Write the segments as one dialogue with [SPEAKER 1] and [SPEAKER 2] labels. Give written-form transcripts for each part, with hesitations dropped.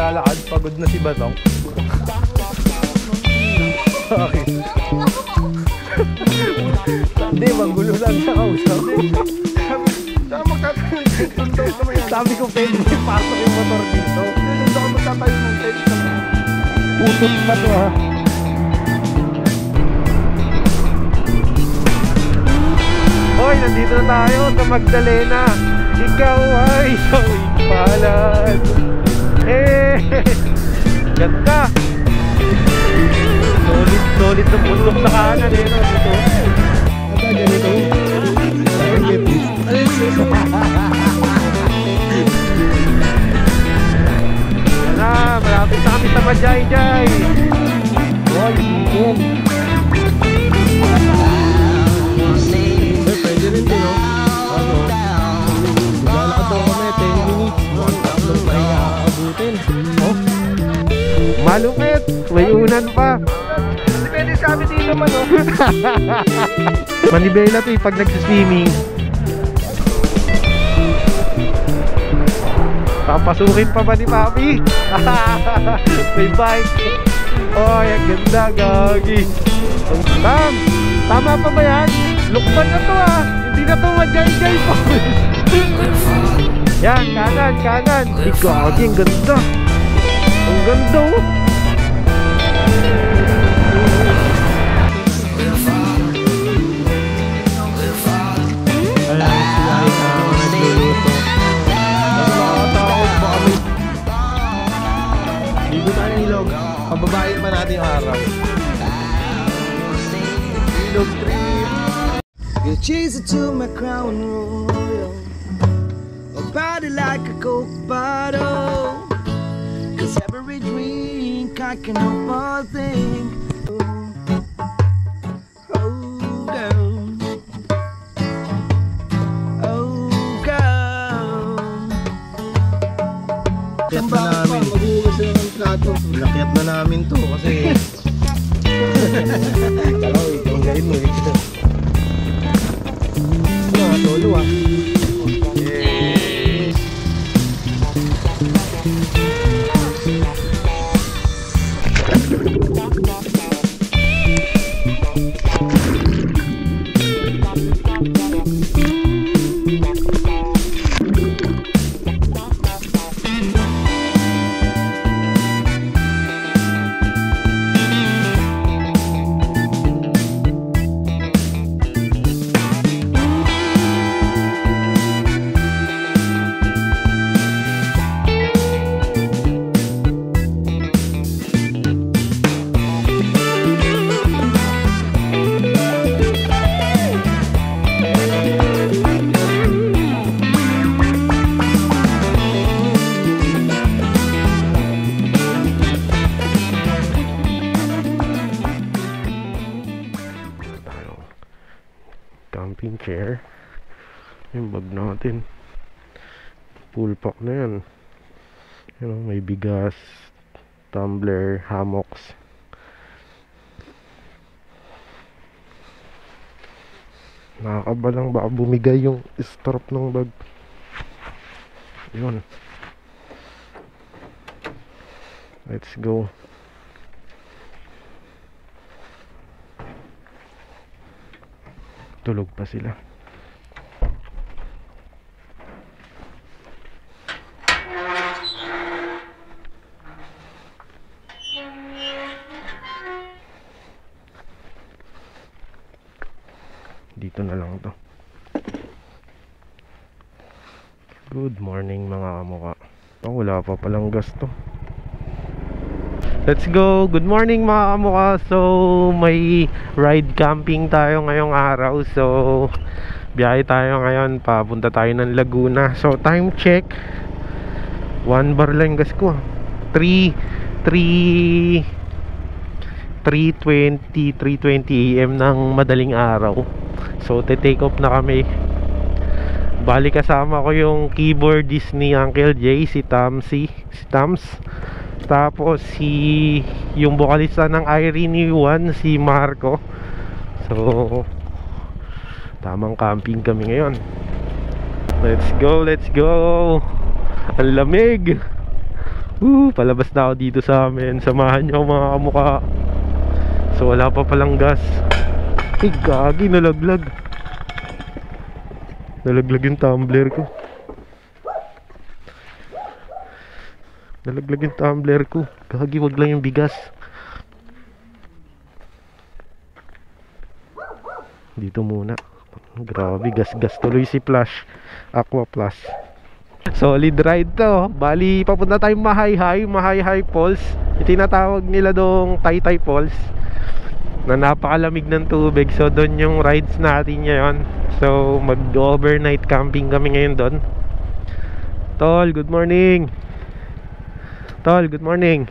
[SPEAKER 1] naglalakad, pagod na si Batong. Okay. Hindi, magulo lang sa kausap. Sabi ko pwede pasok yung motor dito. Dito ako magtatayo ng tent. Putot pa to ha. Hoy, nandito na tayo sa Magdalena. Ikaw ay sawing palad. Ganda. Solid ng bundok sa kanan eh, no? Dito. Ata, ganito. Yan na, malapit na kami sa Majayjay. Hoy, yun. Pwede rin din, no? Ano? Maglalakad daw kami, 10 minutes. Mukhang tatlong pa aabutin. Oh? Malupit! May unan pa. Depende sa amin dito man, no? Manibela to pag nagsiswimming. Papasukin pa ba ni Papi? May bike. Oh, ang ganda, gagi. Tama pa ba yan? Lukban na to ah. Hindi na to Majayjay po. Yan, kanan. Gagi, ang ganda. Ang ganda oh. Ligo tayo ng ilog. Pababayin pa natin yung araw. Ilog trip.
[SPEAKER 2] You chase it to my crown royal, a body like a Coke bottle. Cause every drink I can help but think. Oh girl, oh girl.
[SPEAKER 1] Lakyat na namin. Lakyat na namin to kasi kalaw eh, tanggain mo eh. Tolo ah. Yes. Camping chair. Yung bag natin. Full pack na yan. You know, may bigas, tumbler, hammocks. Nakakaba lang baka bumigay yung strap ng bag. Yun. Let's go. Tulog pa sila. Dito na lang to. Good morning mga kamukha. Oh, wala pa palang gas to. Let's go! Good morning mga kamukha. So may ride camping tayo ngayong araw. So biyahe tayo ngayon. Papunta tayo ng Laguna. So time check, 1 bar lang gas ko. 3:20 AM ng madaling araw. So take off na kami. Bali kasama ko yung keyboardist ni Uncle Jay, si Tams. Tapos yung vocalista ng Irene 1, si Marco. So tamang camping kami ngayon. Let's go, let's go. Ang lamig. Palabas na ako dito sa amin. Samahan niyo ako mga kamukha. So wala pa palang gas. Ay gagi, nalaglag. Nalaglag yung tumbler ko. Nalaglag yung tumbler ko. Gagi, wag lang yung bigas. Dito muna. Grabe, gas-gas tuloy si Flash Aqua Plus. Solid ride to. Bali, papunta tayong Mahayhay Falls. Itinatawag nila dong Taytay Falls, na napakalamig ng tubig. So doon yung rides natin ngayon. So mag-overnight camping kami ngayon doon. Tol, good morning. Tol, good morning.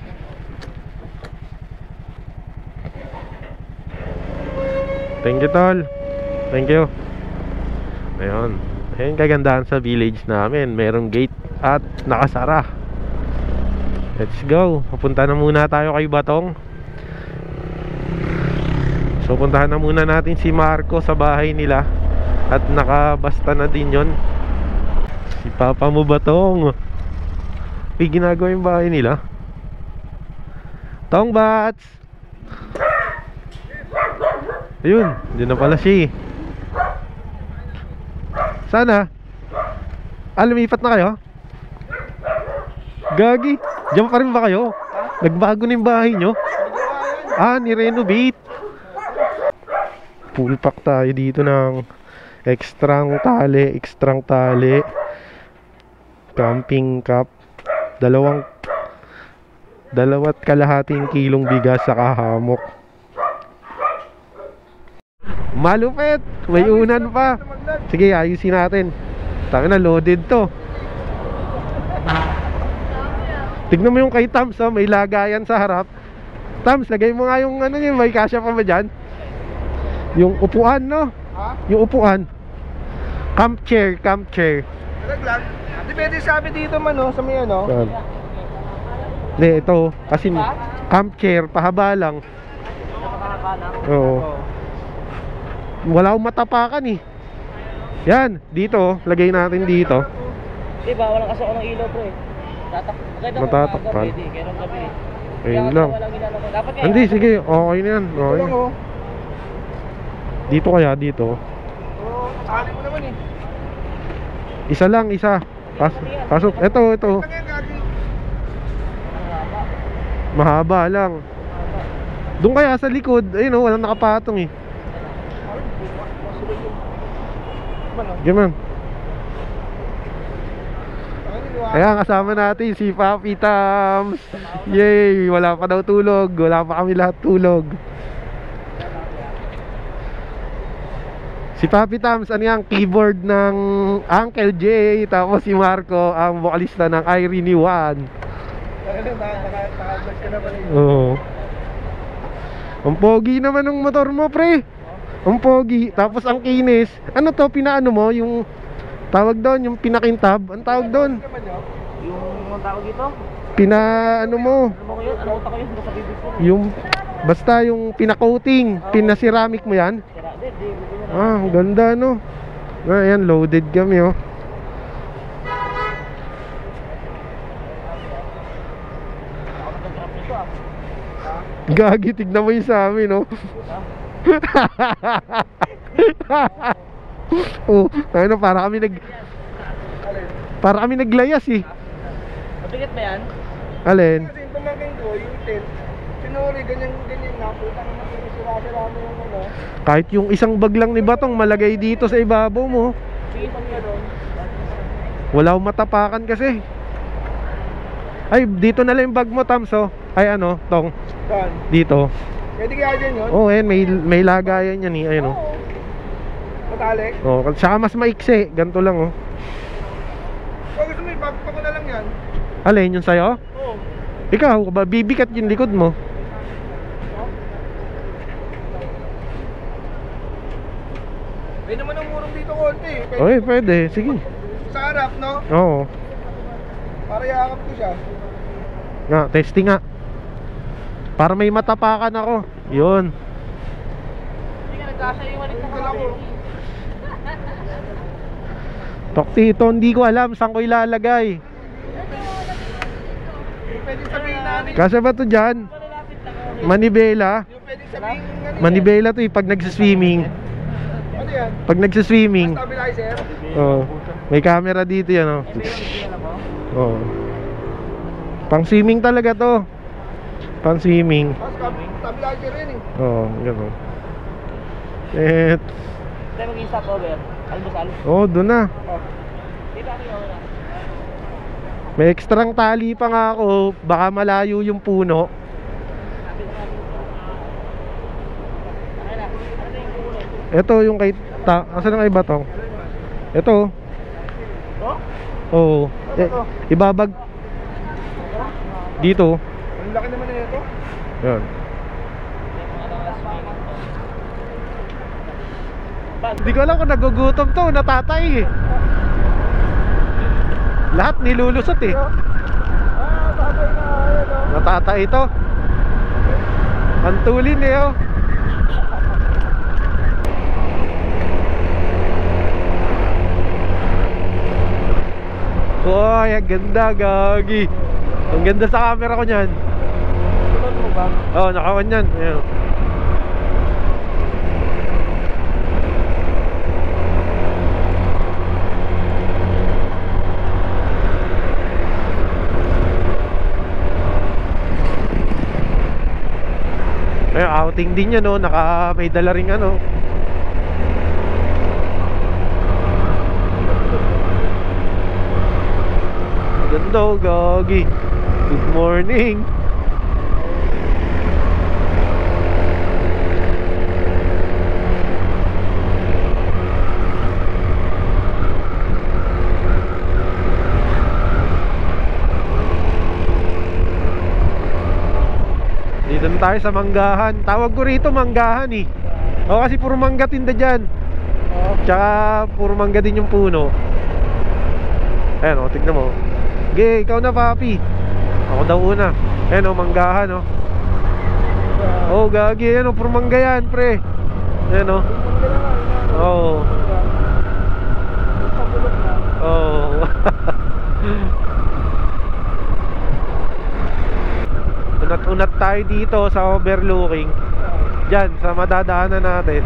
[SPEAKER 1] Thank you, Tol. Thank you. Ayun. Ayun kagandahan sa village namin. Merong gate at nakasara. Let's go. Papunta na muna tayo kay Batong. So puntahan na muna natin si Marco sa bahay nila. At nakabasta na din yon. Si Papa mo Batong. May ginagawa yung bahay nila. Tong Bats. Ayun, dyan na pala siya. Sana lumipat na kayo? Gagi, dyan pa rin ba kayo? Nagbago na yung bahay nyo? Ni-renovate. Full pack tayo dito ng extrang tali, camping cup, dalawat kalahating kilong bigas sa kahamok. Malupit! May unan pa. Sige, ayusin natin. Tangin na, loaded to. Tignan mo yung kay Tams, oh, may lagayan sa harap. Tams, lagay mo nga yung ano yun, may kasya pa ba dyan? Yung upuan, no?
[SPEAKER 2] Ha?
[SPEAKER 1] Yung upuan. Camp chair.
[SPEAKER 2] Naglag? Depende sabi dito man, no? Sa may ano?
[SPEAKER 1] Saan? Hindi, ito. Kasi camp chair, pahaba lang. Oo. Wala akong matapakan eh. Yan, dito, lagay natin dito.
[SPEAKER 3] Diba, walang kasi ako ng ilaw bro eh.
[SPEAKER 1] Matatakpan.
[SPEAKER 3] Kaya nung gabi eh.
[SPEAKER 1] Ayun lang.
[SPEAKER 3] Dapat nga.
[SPEAKER 1] Hindi, sige, okay na yan. Okay.
[SPEAKER 2] Ito lang, oh.
[SPEAKER 1] Dito kaya, dito.
[SPEAKER 2] Oo, sali mo naman eh.
[SPEAKER 1] Isa lang, isa. Pasok. Ito.
[SPEAKER 2] Ito nga yung gagi.
[SPEAKER 1] Mahaba lang. Doon kaya sa likod, ayun o, walang nakapatong eh. Gaman. Kaya kasama natin si Papi Tams. Yay, wala pa daw tulog. Wala pa kami lahat tulog. Si Papi Tams, ano yung keyboard ng Uncle J. Tapos si Marco, ang vokalista ng Irene One.
[SPEAKER 2] Naka-vlog ka na pala eh.
[SPEAKER 1] Oo. Ang pogi naman ng motor mo, pre. Ang pogi. Tapos ang kinis. Ano to, pinaano mo? Yung tawag doon, yung pinakintab. Ang tawag doon?
[SPEAKER 3] Yung tawag dito?
[SPEAKER 1] Ano mo?
[SPEAKER 3] Ano ko yun? Ano ko yun? Sa bibig ko.
[SPEAKER 1] Yung, basta yung pinacoating. Pinaceramic mo yan?
[SPEAKER 3] Sira. Di.
[SPEAKER 1] Ang ganda no. Ayan, loaded kami oh. Gagi, tignan mo yung sa amin no. Oh, ano, para kami naglayas eh.
[SPEAKER 3] Mabigat ba yan?
[SPEAKER 1] Alin?
[SPEAKER 2] Kasi yung pamangkin ko, yung tent, sinuri, ganyan na, putang na, sira-sira mo yung ano.
[SPEAKER 1] Kahit yung isang bag lang ni Batong malagay dito sa ibabaw mo.
[SPEAKER 3] Sige, pag gano'n.
[SPEAKER 1] Wala akong matapakan kasi. Ay, dito na lang yung bag mo, Tams oh. Ay ano, Tong,
[SPEAKER 2] Saan?
[SPEAKER 1] dito.
[SPEAKER 2] Pwede kaya dyan yun?
[SPEAKER 1] Oh, ayan, may lagayan yan eh. Ayun oh.
[SPEAKER 2] Matalik?
[SPEAKER 1] Oh, saka mas maiksi, ganito lang oh.
[SPEAKER 2] O gusto mo, ipagpa ko na lang yan.
[SPEAKER 1] Alin, yung sa'yo?
[SPEAKER 2] Oo.
[SPEAKER 1] Ikaw, bibikat yung likod mo.
[SPEAKER 2] May naman ang murong dito konti.
[SPEAKER 1] Okay, pwede, sige.
[SPEAKER 2] Sa harap, no?
[SPEAKER 1] Oo.
[SPEAKER 2] Para yakap ko siya.
[SPEAKER 1] Nga, testing nga. Para may matapakan ako. Yun.
[SPEAKER 3] Hindi ka nagkasya yung walit na
[SPEAKER 2] Tingnan ko.
[SPEAKER 1] Tokti, ito hindi ko alam saan ko ilalagay.
[SPEAKER 2] Pwede sabihin namin.
[SPEAKER 1] Kasya ba to dyan?
[SPEAKER 3] Malalapit lang ako.
[SPEAKER 1] Manibela?
[SPEAKER 2] Pwede sabihin ano.
[SPEAKER 1] Manibela to pag nagsiswimming.
[SPEAKER 2] Ano yan?
[SPEAKER 1] Pag nagsiswimming.
[SPEAKER 2] Stabilizer?
[SPEAKER 1] Oh, may camera dito yan oh.
[SPEAKER 3] Ito yung bigyan ako.
[SPEAKER 1] Oh. Pang swimming talaga to. Pang swimming.
[SPEAKER 2] Stabilizer rin eh.
[SPEAKER 1] Oh, gano'n. Eh,
[SPEAKER 3] Tayo mag-stop over. Almusal.
[SPEAKER 1] oh, doon na.
[SPEAKER 3] Dito ako yung over.
[SPEAKER 1] May ekstrang tali pa nga ako, baka malayo yung puno.
[SPEAKER 3] Okay na. Ano yung puno?
[SPEAKER 1] Ito yung kay asan ang iba tong? Ito.
[SPEAKER 3] Ito?
[SPEAKER 1] Oh, ibabag dito.
[SPEAKER 2] Ang laki naman na ito.
[SPEAKER 1] Yan. Hindi ko alam kung nagugutom to, natatay eh. Lahat nilulusot eh.
[SPEAKER 2] Tatay na. Ayan o.
[SPEAKER 1] Natatay ito. Antulin eh oh. Uy, ang ganda, gagi. Ang ganda sa camera ko niyan.
[SPEAKER 2] Tulad mo ba?
[SPEAKER 1] Oh, nakawan yan. Ayan. Ay, outing din yan, no? May dala ring ano. Ganda, oh, gagi. Good morning. Dito na tayo sa manggahan. Tawag ko rito manggahan eh. O kasi puro mangga tinda dyan. Tsaka puro mangga din yung puno. Ayan o, tignan mo. Ge, ikaw na papi. Ako daw una. Ayan o, manggahan o. Oh, gagi. Ayan o, puro mangga yan pre. Ayan o. Oo. Oo. Unat-unat tayo dito sa overlooking. Diyan, sa madadaanan natin.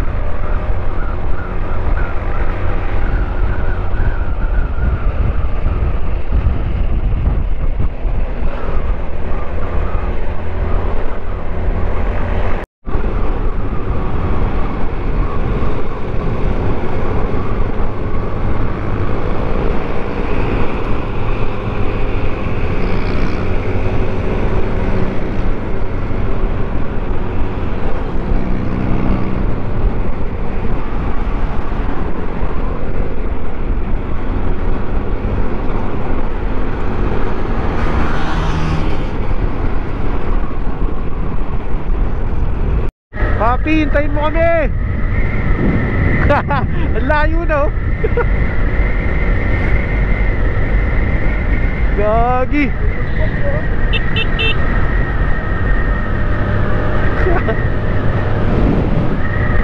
[SPEAKER 1] Papi, hintayin mo kami. Ang layo na oh. Gagi.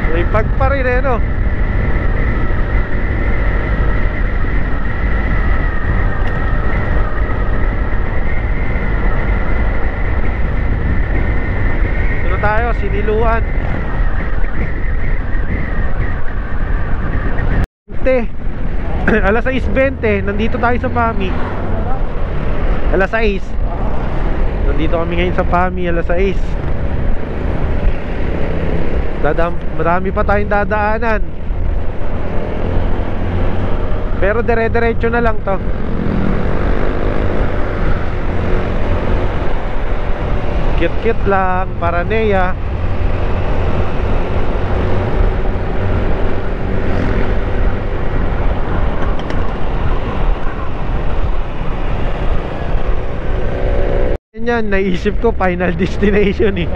[SPEAKER 1] May pag pa rin eh no. Dito tayo, Siniluan. Alas 6:20, nandito tayo sa PAMI. Alas 6. Nandito kami ngayon sa PAMI, alas 6. Marami pa tayong dadaanan. Pero dire-diretso na lang to. Kit-kit lang, Paraneya. Yan, naisip ko final destination eh.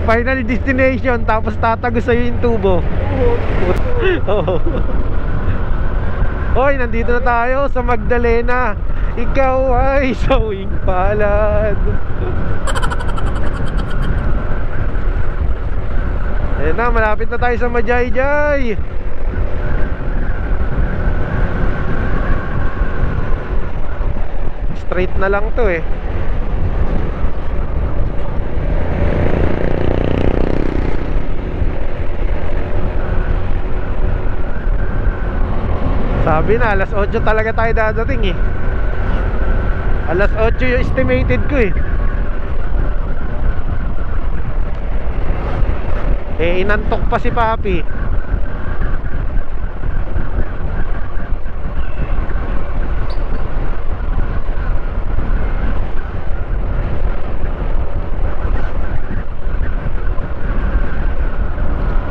[SPEAKER 1] Final destination, tapos tatago sa'yo yung tubo. Oo. Hoy, nandito na tayo sa Magdalena. Ikaw ay sawing palad. Ayan na, malapit na tayo sa Majayjay. Straight na lang to eh. Sabi na, alas 8 talaga tayo dadating eh. Alas 8 yung estimated ko eh. Inantok pa si Papi.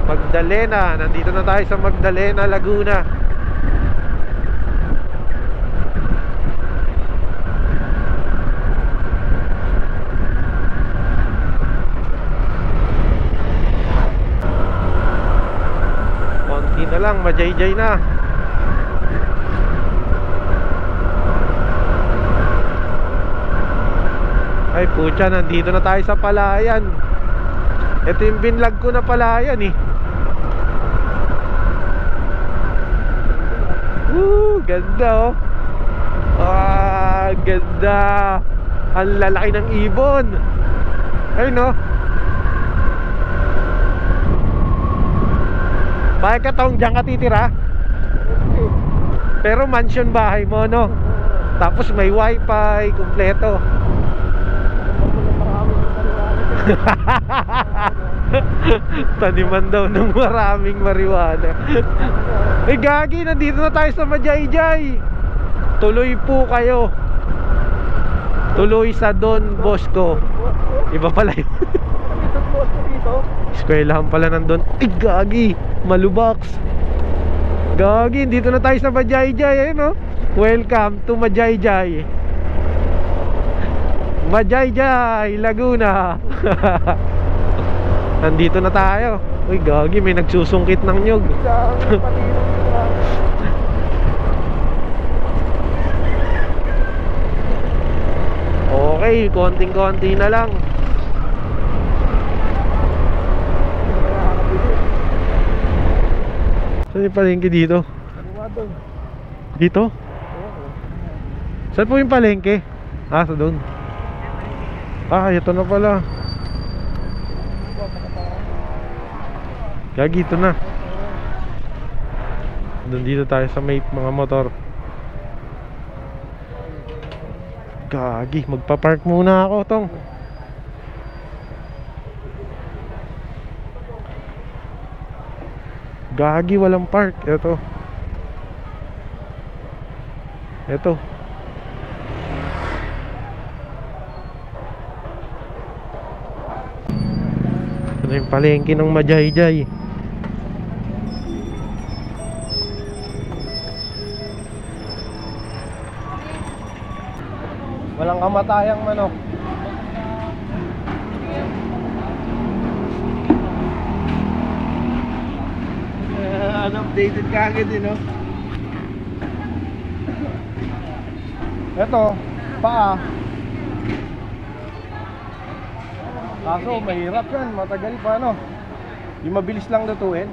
[SPEAKER 1] Magdalena, nandito na tayo sa Magdalena, Laguna. Konti na lang, majay-jay na. Ay putya, nandito na tayo sa Palayan. Ito yung binlag ko na Palayan eh. Ganda oh. Ganda. Ang lalaki ng ibon. Ay no. Bakit ka taong dyan ka titira? Pero mansion bahay mo no. Tapos may wifi, kumpleto. Taniman daw ng maraming marijuana. Eh gagi, nandito na tayo sa Majayjay. Tuloy po kayo. Tuloy sa Don Bosco. Iba pala yun. Eskwelahan pala nandun. Ay gagi, Malubox. Gagi, dito na tayo sa Majayjay eh, no? Welcome to Majayjay. Majayjay, Laguna. Nandito na tayo. Uy gagi, may nagsusungkit ng nyog. Okay, konting-konti na lang. Saan yung palengke dito? Dito? Saan po yung palengke? Ah, sa doon. Ah, ito na pala. Gagi, ito na. Nandito tayo sa may mga motor. Gagi, magpa-park muna ako tong. Gagi, walang park. Ito. Ito. Ito na yung palengke ng Majayjay. Walang kamatayang manok.
[SPEAKER 3] Unupdated ka agad eh, no?
[SPEAKER 1] Ito, paa. Kaso mahirap yan, matagal pa no. Yung mabilis lang lutuin.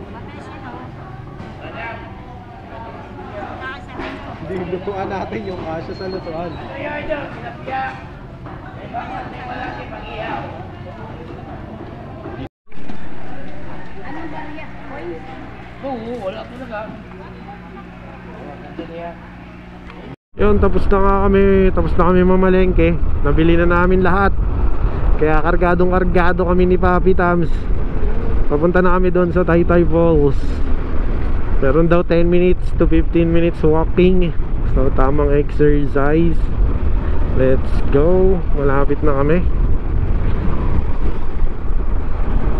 [SPEAKER 1] Hindi lutuan natin yung kasya sa lutuan.
[SPEAKER 3] Oo, wala talaga.
[SPEAKER 1] Yun, tapos na kami mamalengke. Nabili na namin lahat. Kaya kargadong-kargado kami ni Papi Tams. Papunta na kami doon sa Taytay Falls. Meron daw 10 minutes to 15 minutes walking. So tamang exercise. Let's go. Malapit na kami.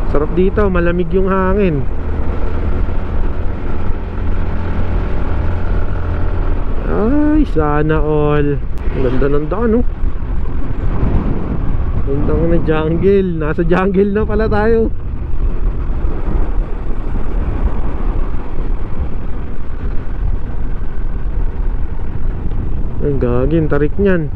[SPEAKER 1] Sarap dito, malamig yung hangin. Ay, sana all. Ang ganda ng daan, oh. Ganda ko na jungle. Nasa jungle na pala tayo. Ang gagin, tarik niyan.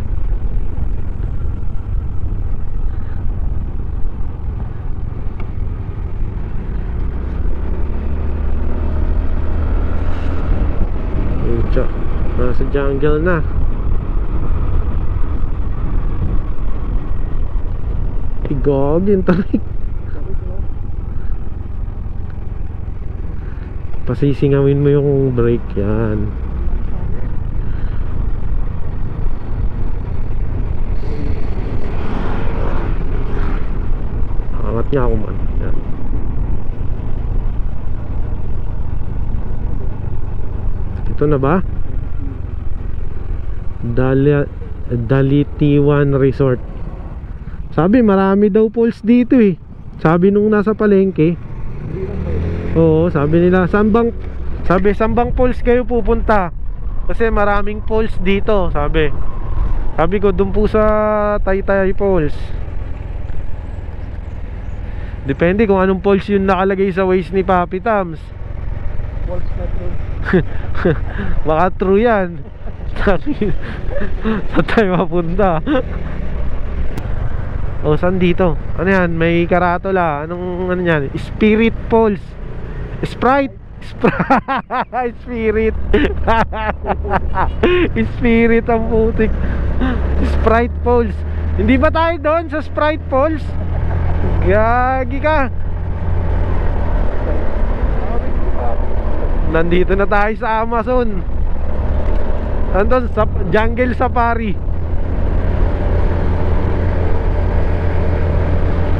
[SPEAKER 1] Nasa jungle na. Igagin, tarik. Pasisingawin mo yung brake yan. niya ako man. Yan. Ito na ba? Dalitiwan Resort. Sabi marami daw falls dito eh. Sabi nung nasa palengke. Oo, sabi nila sambang falls kayo pupunta. Kasi maraming falls dito, sabi. Sabi ko doon po sa Taytay Falls. Depende kung anong falls yung nakalagay sa Waze ni Papi Tams.
[SPEAKER 3] Falls na true.
[SPEAKER 1] Baka true yan. Saan tayo mapunta? O saan dito? Ano yan? May karatula. Anong ano yan? Spirit Falls. Sprite Spirit. Spirit ang putik. Sprite Falls. Hindi ba tayo doon sa Sprite Falls? Gagi ka. Nandito na tayo sa Amazon. Andun sa Jungle Safari.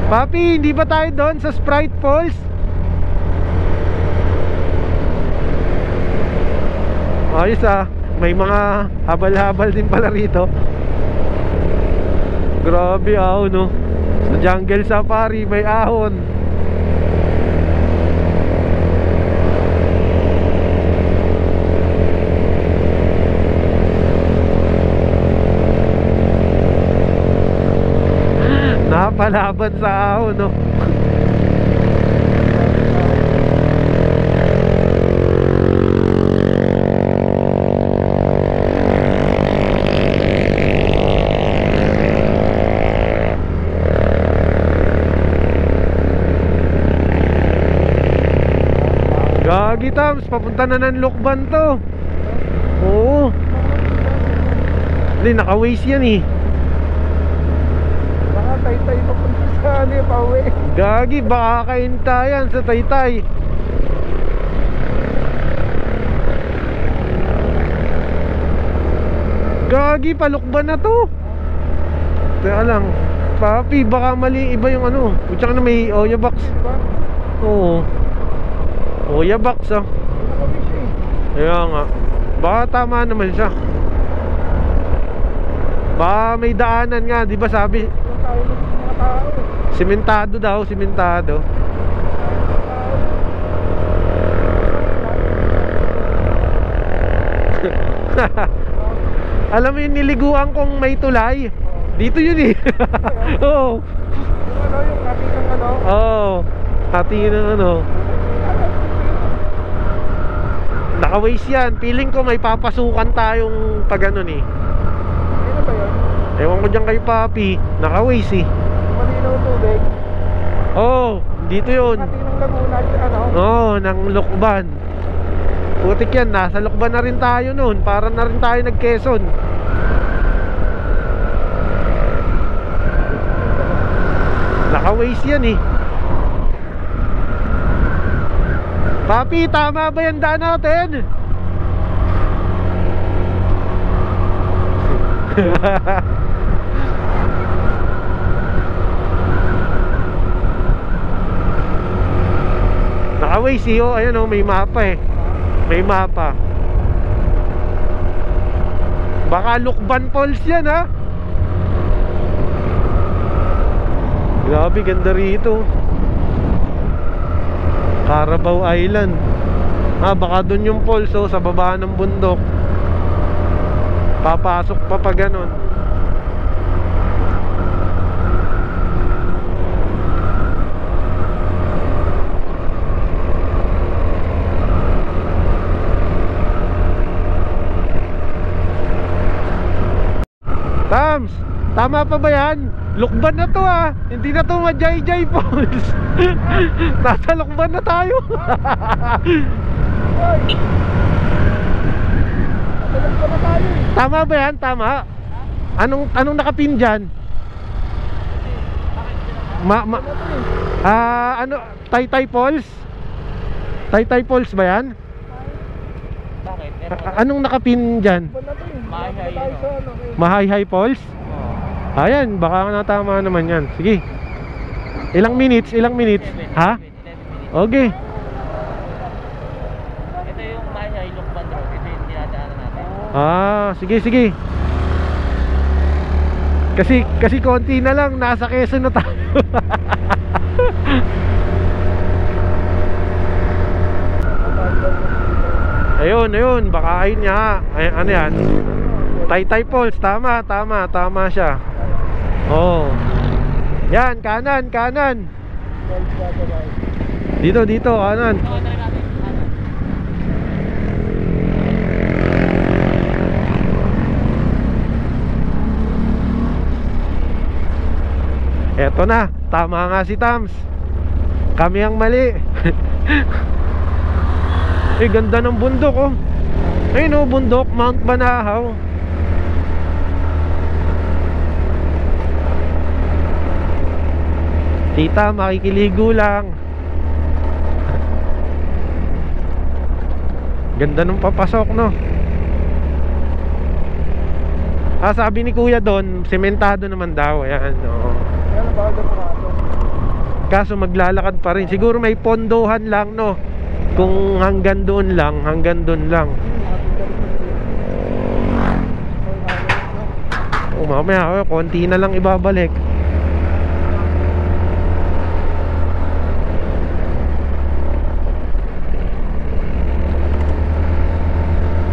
[SPEAKER 1] Papi, hindi ba tayo doon sa Sprite Falls? Ayos ah. May mga habal-habal din pala rito. Grabe ahon no. Sa Jungle Safari may ahon. Napalaban sa ahon no. Gagi Tams, papunta na ng Lokban to. Oo. Hindi, naka-Waze yan eh.
[SPEAKER 3] Baka Taytay papunta sa ano yung pauwi.
[SPEAKER 1] Gagi, baka kaintayan sa Taytay. Gagi, palukban na to. Teka lang, Papi, baka mali iba yung ano. Tsaka na may Oya Box. Oo. Oya Box ah. Kaya nga. Baka tama naman siya. Baka may daanan nga, di ba sabi? Simentado daw, simentado. Alam mo yung niliguan kong may tulay? Dito yun eh. Oo.
[SPEAKER 3] Ano yung hati ng ano?
[SPEAKER 1] Oo. Hati ng ano. Naka-Waze yan. Feeling ko may papasukan tayong pag ano eh.
[SPEAKER 3] Ano ba yun?
[SPEAKER 1] Ewan ko dyan kay Papi. Naka-Waze eh.
[SPEAKER 3] Malinaw tubig.
[SPEAKER 1] Oo. Dito yun.
[SPEAKER 3] Hati ng Laguna ano?
[SPEAKER 1] Oo. Ng Lokban. Putik yan. Nasa Lokban na rin tayo noon. Para na rin tayo nag-Quezon. Naka-Waze yan eh. Papi, tama ba yung daan natin? Naka-Waze oh, ayan oh, may mapa eh. May mapa. Baka Lokban Falls yan ha. Grabe, ganda rito. Carabao Island. Baka dun yung falls oh, sa baba ng bundok. Papasok pa pa ganon. Tams, tama pa ba yan? Lokban na to ah. Hindi na to Majayjay Falls. Nasa Lokban na tayo. Tama ba yan? Tama. Anong nakapin dyan? Ano? Taytay Falls? Taytay Falls ba yan?
[SPEAKER 3] Bakit?
[SPEAKER 1] Anong nakapin dyan? Mahayhay Falls? Ayan, baka natama naman yan. Sige. Ilang minutes? Ilang minutes?
[SPEAKER 3] 11
[SPEAKER 1] Ha?
[SPEAKER 3] 11 minutes.
[SPEAKER 1] Okay.
[SPEAKER 3] Ito yung Mahia Ilocban Road. Ito yung dinadaanan natin.
[SPEAKER 1] Ah, sige, sige. Kasi konti na lang, nasa Quezon na tayo. Ayun, baka ayun nga. Ay, ano yan? Taytay Falls, tama siya. Oh. Yan, kanan. Dito, kanan.
[SPEAKER 3] Ito na natin.
[SPEAKER 1] Eto na, tama nga si Tams. Kami ang mali. Eh, ganda ng bundok oh. Ayun oh, bundok, Mount Banahaw. Tita, makikiligo lang. Ganda nung papasok no. Ah, sabi ni kuya doon, sementado naman daw. Ayan, oo. Kaso maglalakad pa rin. Siguro may pondohan lang no. Kung hanggang doon lang. Oh, mamaya konti na lang ibabalik.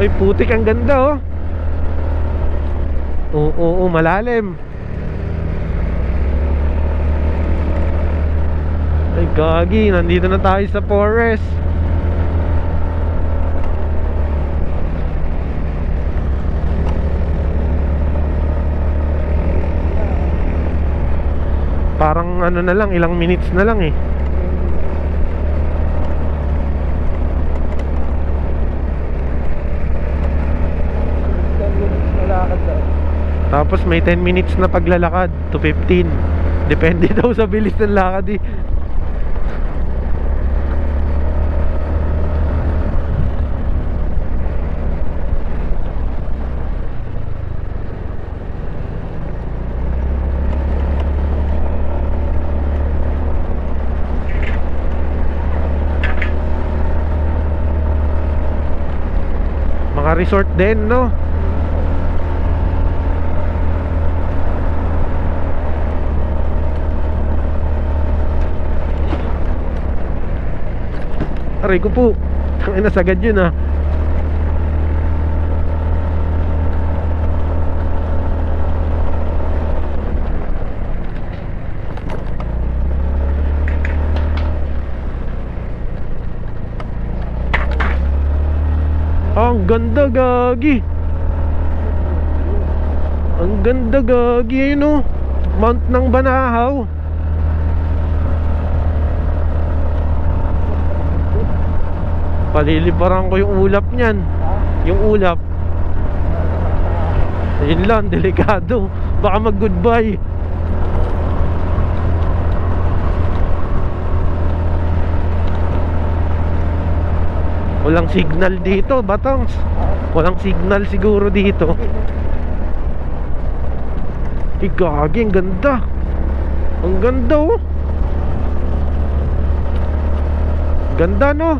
[SPEAKER 1] Ay, putik, ang ganda oh. Oo, malalim. Ay, gagi, nandito na tayo sa forest. Parang ano na lang, ilang minutes na lang eh. Tapos may 10 minutes na paglalakad to 15. Depende daw sa bilis ng lakad eh. Mga resort din no. Aray ko po. Ay, nasagad yun ah. Ang ganda, gagi. Ang ganda, gagi. Ayun oh, Mount ng Banahaw. Palilibaran ko yung ulap niyan. Yung ulap. Ayun lang, delikado. Baka mag-goodbye. Walang signal dito, Batangs. Walang signal siguro dito. Gagi, ang ganda. Ang ganda oh. Ganda no.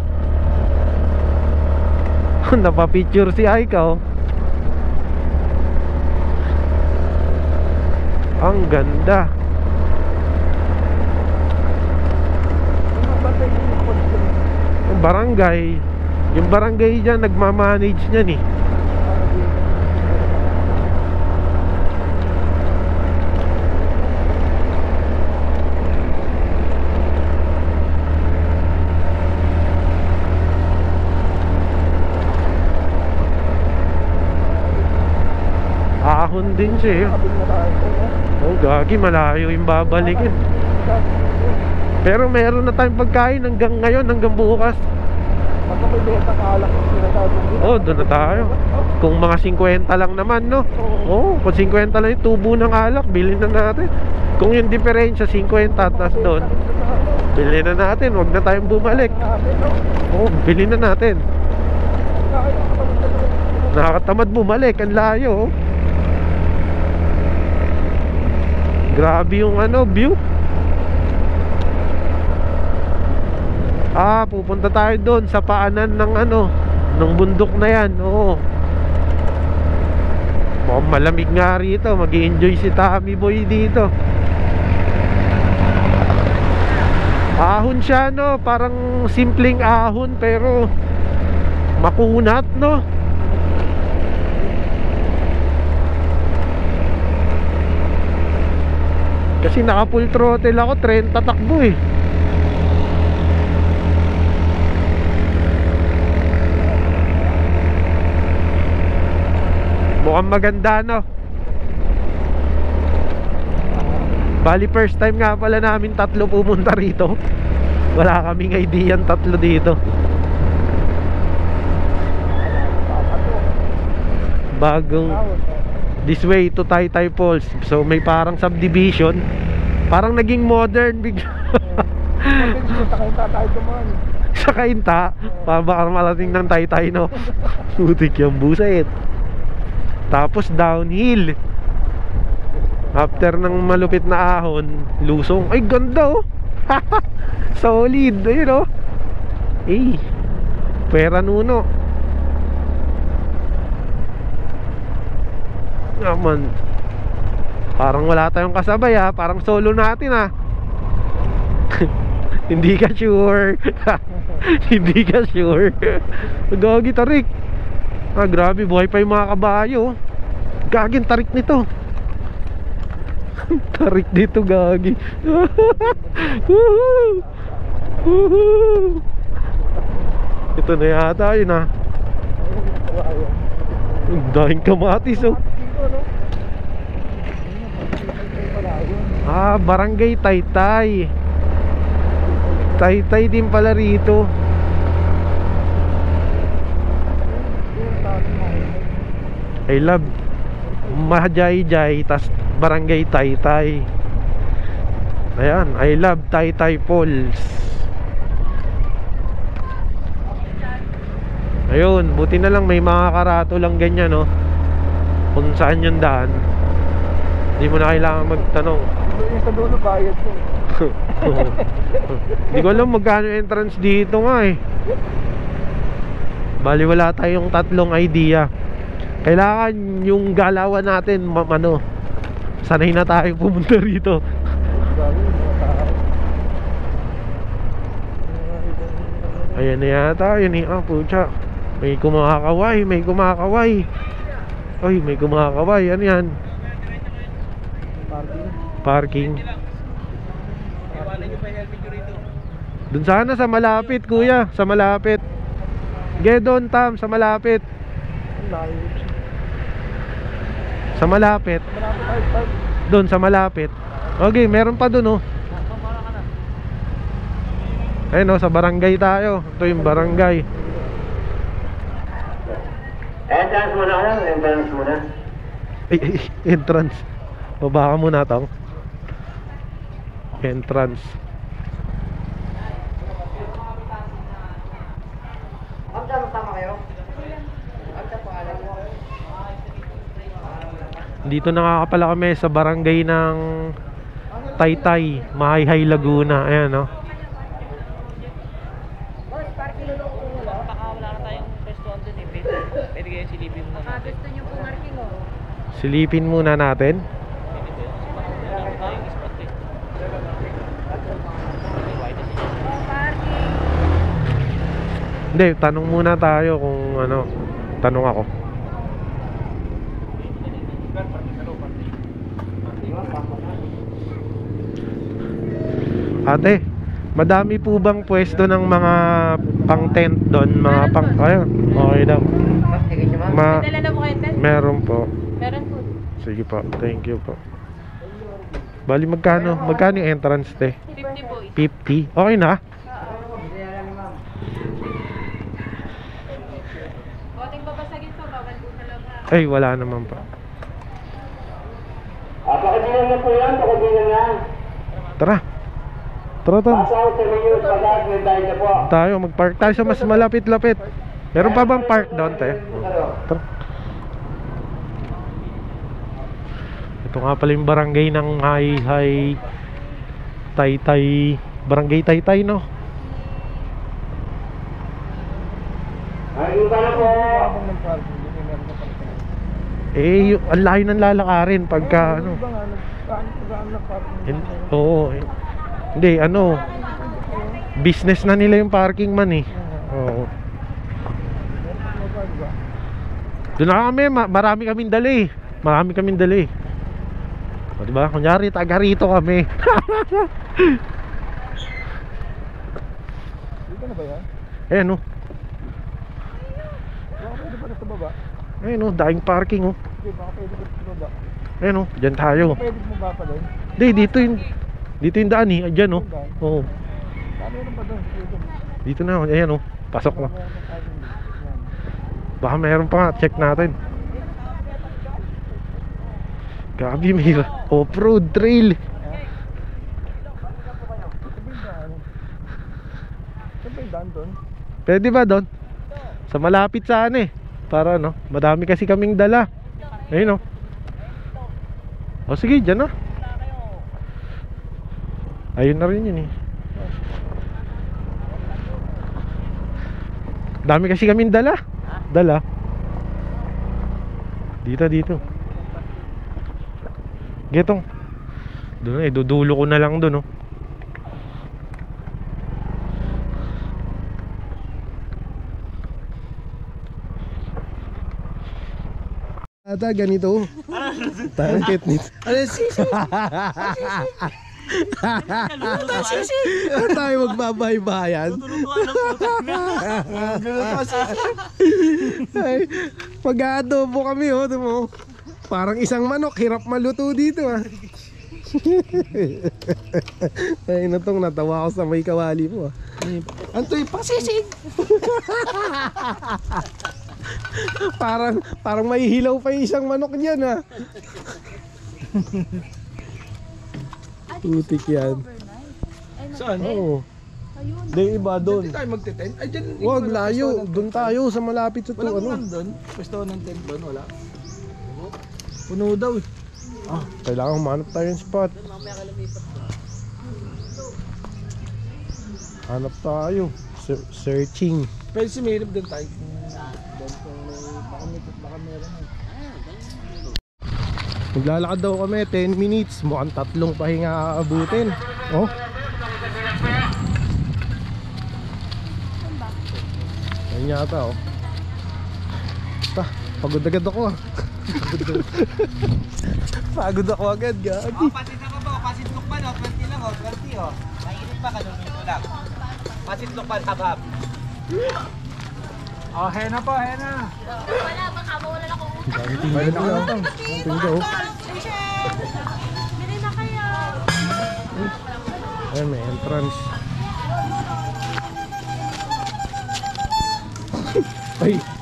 [SPEAKER 1] Napapicture si Aika oh. Ang ganda. Ang barangay. Yung barangay dyan nagmamanage niyan eh. Ahon din siya eh. Oh, gagi, malayo yung babalikin. Pero meron na tayong pagkain hanggang ngayon, hanggang bukas. Oh, doon na tayo. Kung mga 50 lang naman, no? Oh, kung 50 lang yung tubo ng alak, bilhin na natin. Kung yung diferensya 50, tas doon, bilhin na natin. Huwag na tayong bumalik. Oh, bilhin na natin. Nakakatamad bumalik, ang layo. Grabe yung ano, view. Pupunta tayo doon sa paanan ng ano, ng bundok na yan. Oo. Mukhang malamig nga rito. Mag-i-enjoy si Tommy Boy dito. Ahon siya, no? Parang simpleng ahon pero makunat, no? Kasi naka full throttle ako, 30 takbo eh. Mukhang maganda, no? Bali first time nga pala namin tatlo pumunta rito. Wala kaming idea ang tatlo dito. Bagong this way to Taytay Falls. So may parang subdivision. Parang naging modern bigla. Sa Kainta, baka malating ng Taytay, no? Putik yung buset. Tapos downhill. After ng malupit na ahon, lusong. Ay ganda, oh. Solid, ayun, oh. Eh, pera nuno. Naman, parang wala tayong kasabay, ha. Parang solo natin, ha. Hindi ka sure. Hindi ka sure. Gagi tarik. Grabe, buhay pa yung mga kabayo. Gagin tarik nito. Tarik dito, gagi. Ito na yata yun, ha. Ang dahing kamatis, oh. Barangay Taytay. Taytay din pala rito. I love Mahjay-jay, tas Barangay Taytay. Ayan, I love Taytay Falls. Ayun, buti na lang may mga karato lang ganyan, no? Kung saan yung daan. Hindi mo na kailangan magtanong.
[SPEAKER 3] Yung sa dulo bayad ko.
[SPEAKER 1] Hindi ko alam magkano entrance dito nga eh. Bali wala tayong tatlong idea. Kailangan yung galawan natin ano, sanay na tayo pumunta rito. Ayan na yata, yun eh. Pucha, may kumakaway, may kumakaway. Ay, may kumakaway, ano yan? Parking. Dun sana sa malapit, kuya. Sa malapit. Gedon, Tam, sa malapit. Sa malapit. Doon sa malapit. Okay, meron pa doon, oh. Ayun, oh, sa barangay tayo. Ito yung barangay.
[SPEAKER 4] Entrance muna ka, entrance muna.
[SPEAKER 1] Entrance. Baba ka muna, Tong. Entrance.
[SPEAKER 3] Tama kayo?
[SPEAKER 1] Dito na nga pala kami sa barangay ng Taytay, Mahayhay, Laguna. Ayan, no?
[SPEAKER 3] Baka wala na tayong restaurant dun eh. Pwede kayo silipin muna natin. Gusto nyo po marking, oh.
[SPEAKER 1] Silipin muna natin. Hindi, tanong muna tayo kung ano. Tanong ako. Ate, madami po bang pwesto ng mga pang tent doon? Mga pang... Ayun, okay daw.
[SPEAKER 5] Dala na po kayo, Ted?
[SPEAKER 1] Meron po.
[SPEAKER 5] Meron po.
[SPEAKER 1] Sige po, thank you po. Bali magkano? Magkano yung entrance, te?
[SPEAKER 5] 50 po.
[SPEAKER 1] 50? Okay na?
[SPEAKER 5] Boting babasagin po, bawal po sa loob ha.
[SPEAKER 1] Ay, wala naman pa.
[SPEAKER 4] Pakadinan na po yan, pakadinan na.
[SPEAKER 1] Tara. Tara, Tom.
[SPEAKER 4] Pasaw sa mga pagas, may tayo na po.
[SPEAKER 1] Tayo, mag-park tayo sa mas malapit-lapit. Meron pa bang park doon, te? Tara. Ito nga pala yung barangay ng Mahayhay, Taytay. Barangay Taytay, no?
[SPEAKER 4] po.
[SPEAKER 1] Eh, ang layo ng lalakarin pagka ano. Oo. Hindi, ano. Business na nila yung parking man eh. Oo. Doon na kami, marami kaming dala eh. Marami kaming dala eh. O diba? Kunyari, taga rito kami.
[SPEAKER 6] Dito na ba yan?
[SPEAKER 1] Ayan o.
[SPEAKER 6] Baka pwede pa na sa baba?
[SPEAKER 1] Ayan o, daing parking o.
[SPEAKER 6] Hindi, baka pwede pa sa baba.
[SPEAKER 1] Ayan o, dyan tayo.
[SPEAKER 6] Pwede mo ba pa doon?
[SPEAKER 1] Hindi, dito yung daan eh. Dyan o. Oo.
[SPEAKER 6] Saan meron pa doon?
[SPEAKER 1] Dito na o. Ayan o. Pasok na. Baka meron pa nga. Check natin. Grabe, may off-road trail.
[SPEAKER 6] Saan ba yung daan doon?
[SPEAKER 1] Pwede ba doon? Sa malapit saan eh. Para no, madami kasi kaming dala. Ayun o. O sige, dyan na. Ayun na rin yun eh. Dami kasi kaming dala. Dala. Dito. Getong. Doon eh, dudulo ko na lang doon oh. Ata ganito. Tangkit nito. Ano sisi? Tayo magbabaybayan. Ay, pag-aadobo kami oh, mo. Parang isang manok, hirap maluto dito ah. Ay, natong natawa ako sa may kawali mo ah. Antoy, pasisig. Parang may hilaw pa yung isang manok niyan ah. Putik yan.
[SPEAKER 6] Saan?
[SPEAKER 1] Oo. Hindi, iba doon.
[SPEAKER 6] Hindi tayo magte-tent? Ay, dyan.
[SPEAKER 1] Huwag, layo. Doon tayo sa malapit sa
[SPEAKER 6] Walang
[SPEAKER 1] ano.
[SPEAKER 6] ano doon? Pwesto ng tent doon, wala? Puno daw eh.
[SPEAKER 1] Ah, kailangan manap tayo yung spot. Hanap tayo. Searching.
[SPEAKER 6] Pwede si Mirip doon tayo. Doon kung baka meron eh.
[SPEAKER 1] Maglalakad daw kami 10 minutes. Mukhang 3 pahinga aabutin. Oh. Ayun yata oh. Pagod agad ako ah. Pagod ako agad, gagi.
[SPEAKER 3] Pasitlok ba? Pasitlok pa no? 20 lang oh, 20 oh. Mainit pa, kanunod lang. Pasitlok pa, habab.
[SPEAKER 6] Oh, hena po, hena.
[SPEAKER 5] Wala, baka mawala na kung
[SPEAKER 1] Dami tingin na lang. Tingin oh.
[SPEAKER 5] Bili na kayo.
[SPEAKER 1] Ayun, may entrance.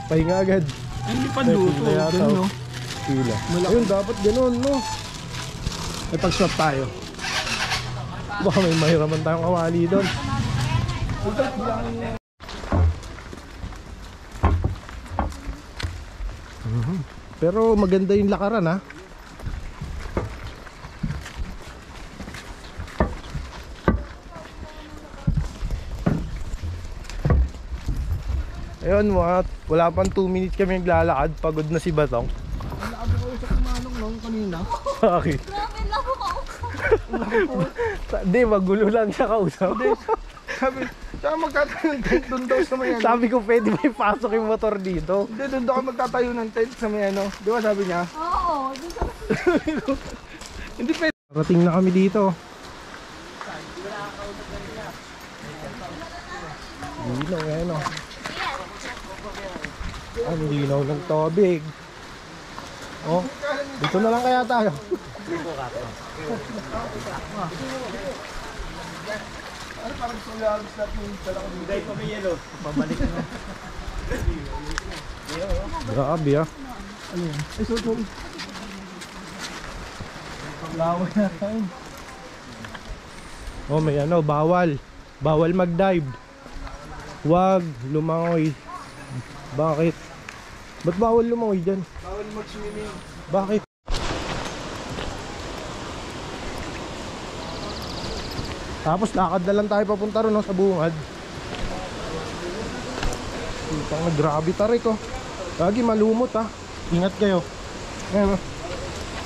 [SPEAKER 1] Pahinga agad.
[SPEAKER 6] Hindi pa luto. Doon no?
[SPEAKER 1] Pila. Ayun, dapat ganun, no? May pag-swap tayo. Baka may mahiraman tayong kawali doon. Pero maganda yung lakaran, ha? Ayun, wala pang 2 minutes kami naglalakad. Pagod na si Batong.
[SPEAKER 6] Nakabot ko sa kumanong nung kanina.
[SPEAKER 1] Bakit?
[SPEAKER 5] Grabe lang ako.
[SPEAKER 1] Hindi, magulo lang siya kausap.
[SPEAKER 6] Sabi, tsaka magtatayo ng tent doon daw sa may ano.
[SPEAKER 1] Sabi ko pwede ba ipasok yung motor dito?
[SPEAKER 6] Hindi, doon daw ako magtatayo ng tent sa may ano. Di ba sabi niya?
[SPEAKER 5] Oo, dun sa
[SPEAKER 6] Hindi pwede.
[SPEAKER 1] Parating na kami dito. Linaw eh no. Ang linaw ng tubig. Oh, dito na lang kaya tayo.
[SPEAKER 6] Ano parang gusto nila alas lahat yung dala ko dito. Dahil pa may yelo.
[SPEAKER 3] Pabalik na.
[SPEAKER 1] Grabe ah.
[SPEAKER 6] Ay, sorry. Laway na tayo.
[SPEAKER 1] Oh, may ano, bawal. Bawal mag-dive. Huwag lumangoy. Bakit? Ba't bawal lumangoy dyan?
[SPEAKER 6] Bawal mag-swimming.
[SPEAKER 1] Bakit? Tapos lakad na lang tayo papunta ron no, sa bungad. Tanga, grabe tarik oh. Lagi malumot ah. Ingat kayo. Ayan oh.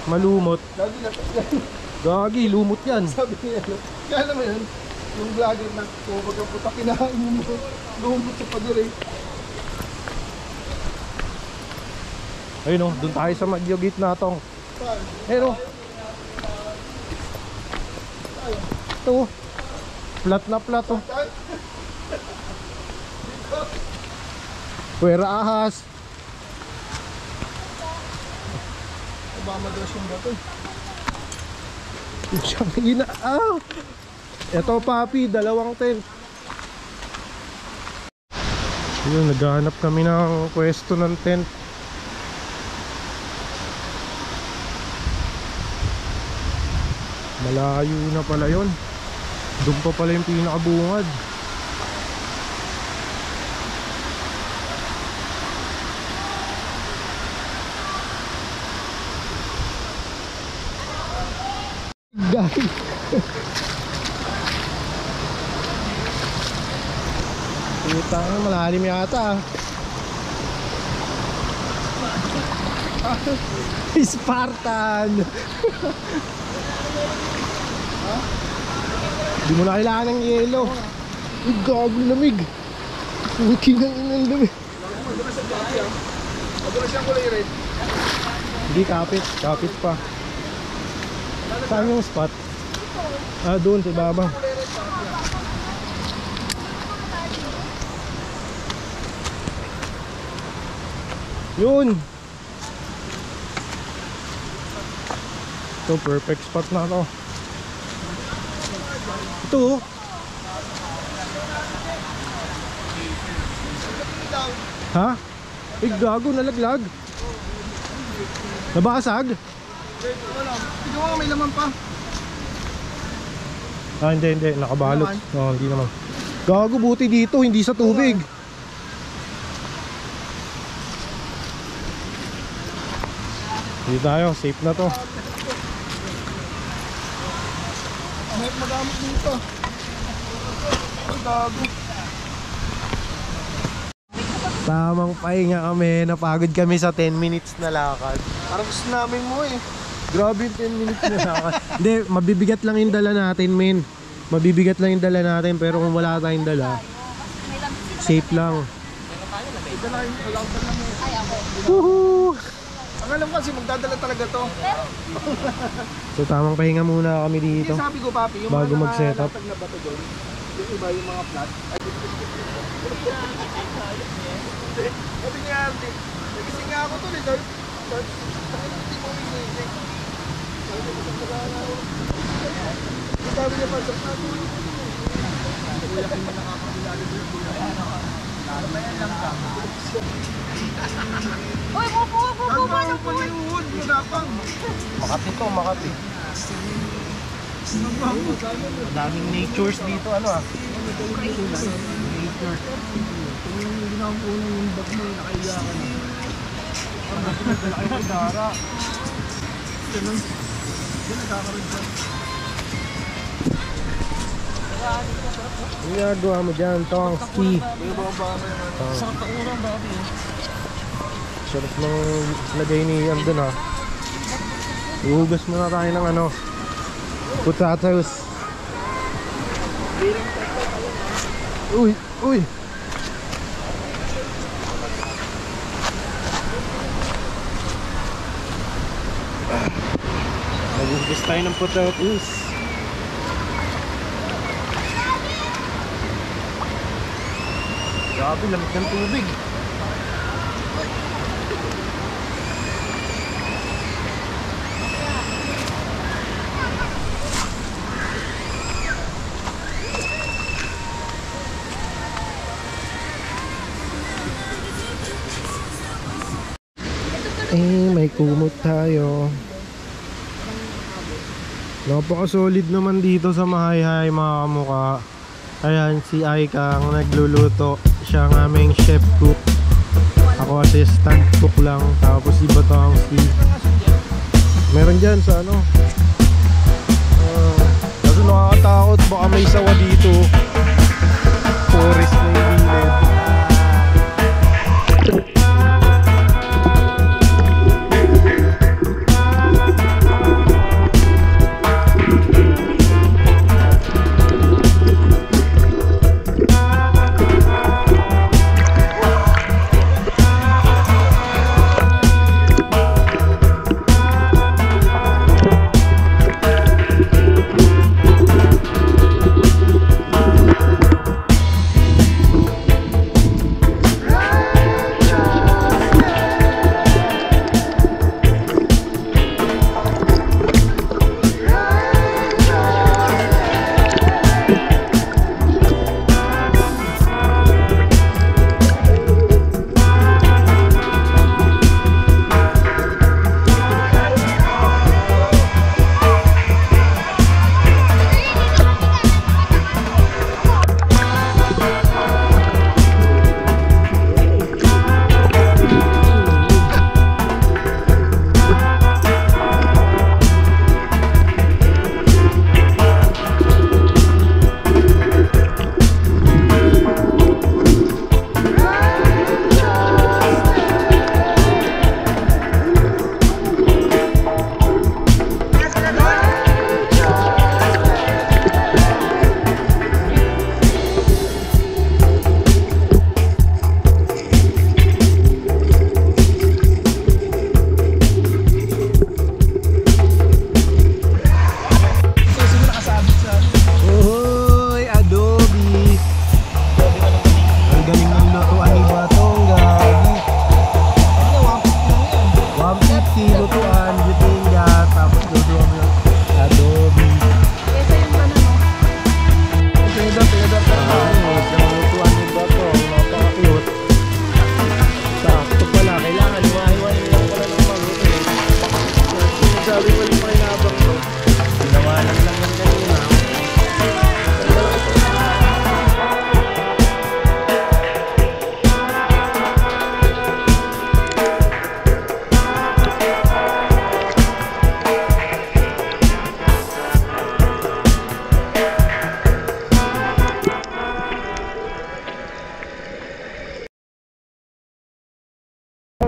[SPEAKER 1] Malumot.
[SPEAKER 6] Lagi lapit yan.
[SPEAKER 1] Gagi, lumot yan.
[SPEAKER 6] Sabi niya, kaya alam mo yun, yung vlogger na kumbaga puta kinain mo, lumot sa pader eh.
[SPEAKER 1] Ayun oh, doon tayo sa Magyo Gate na tong. Ayun oh. Ito oh. Flat na flat oh. Puwera ahas.
[SPEAKER 6] Obama daw siyang bato.
[SPEAKER 1] Siyang ina. Ah! Ito papi, dalawang tent. Yun, naghahanap kami ng pwesto ng tent. Malayo na pala yun. Doon pa pala yung pinakabungad. Guys. Putang, malalim yata. Spartan. Di mo na kailangan ng yelo. Ay, gago, lamig. Puti ng inang lamig.
[SPEAKER 6] Madulas siyang kulay red.
[SPEAKER 1] Hindi, kapit pa. Saan yung spot? Ah, doon sa baba. Yun. Ito, perfect spot na to. Ito oh. Ha? Eh, gago, nalaglag. Nabasag?
[SPEAKER 6] Hindi mo may laman pa.
[SPEAKER 1] Ah, hindi, nakabalot. Oo, hindi naman. Gago, buti dito, hindi sa tubig. Hindi tayo, safe na to.
[SPEAKER 6] May magamit dito. Ay, gago.
[SPEAKER 1] Tamang pahinga kami, napagod kami sa 10 minutes na lakad.
[SPEAKER 6] Parang gusto namin mo eh.
[SPEAKER 1] Grabe yung 10 minutes na lakad. Hindi, mabibigat lang yung dala natin, men. Mabibigat lang yung dala natin, pero kung wala tayong dala, safe lang.
[SPEAKER 6] Ito na yung alautan lang eh.
[SPEAKER 1] Woohoo!
[SPEAKER 6] Ang alam ko kasi magdadala talaga to.
[SPEAKER 1] So tamang pahinga muna kami
[SPEAKER 6] Hindi
[SPEAKER 1] dito.
[SPEAKER 6] sabi ko papi, yung
[SPEAKER 1] Bago
[SPEAKER 6] mga
[SPEAKER 1] mag-setup.
[SPEAKER 6] nakalatag na bato doon, yung iba yung mga flat. Sabi niya, nagising nga ako to eh. Hindi ko umigising. Sabi niya pa, sa natin. Kuyakin mo nakakapilali ko yung kuyakin. Lamayan lang ka.
[SPEAKER 5] Uy, bubo!
[SPEAKER 6] Gagawin pa niya yung wood, magapang.
[SPEAKER 1] Makati to, Makati. Daming natures dito, ano ah. Nature.
[SPEAKER 6] Kung ginawang unang yung bag mo, nakaiya ka na.
[SPEAKER 1] Ang nagdala kayo kay Dara.
[SPEAKER 6] Ganun. Yan, nagkakaroon dyan.
[SPEAKER 1] Ang ginagawa mo dyan, ito ang ski.
[SPEAKER 6] Yung baba mo naman.
[SPEAKER 3] Sakit ako lang, babi.
[SPEAKER 1] Sarap ng lagay ni Andun ha. Ihugas muna tayo ng ano, potatoes. Uy! Maghugas tayo ng potatoes. Grabe, lamig ng tubig. May kumot tayo. Napaka-solid naman dito sa Mahayhay mga kamukha. Ayan, si Aika ang nagluluto. Siya ang aming chef cook. Ako assistant cook lang. Tapos iba to ang si meron dyan sa ano. Kaso nakakatakot, baka may sawa dito. Forest na yung gilid.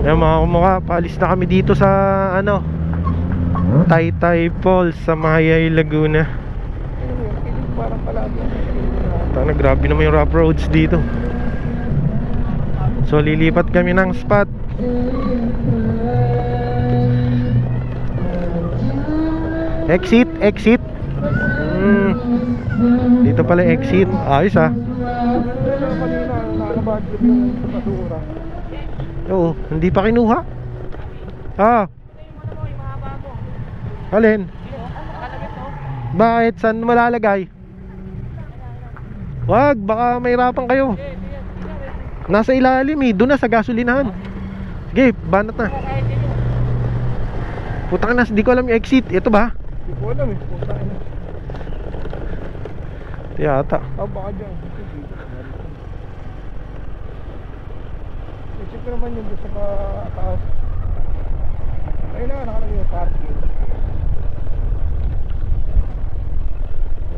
[SPEAKER 1] Ayan mga kumukha, paalis na kami dito sa ano, Taytay Falls sa Mahayay, Laguna.
[SPEAKER 6] Parang palagi.
[SPEAKER 1] Tana, grabe naman yung rough roads dito. So lilipat kami ng spot. Exit, exit. Dito pala exit. Ayos ah.
[SPEAKER 6] Kanina, nakakabadlip yung basura.
[SPEAKER 1] Oo, hindi pa kinuha. Ah. Alin? Bakit? Saan malalagay? Wag, baka mahirapan kayo. Nasa ilalim eh, doon na sa gasolinahan. Sige, banat na. Putang na, di ko alam yung exit. Ito ba?
[SPEAKER 6] Hindi ko alam eh. Kung saan.
[SPEAKER 1] Yata.
[SPEAKER 6] Baka dyan. I-check ko naman yun doon sa taas. Ayun na, nakalagay yung parking.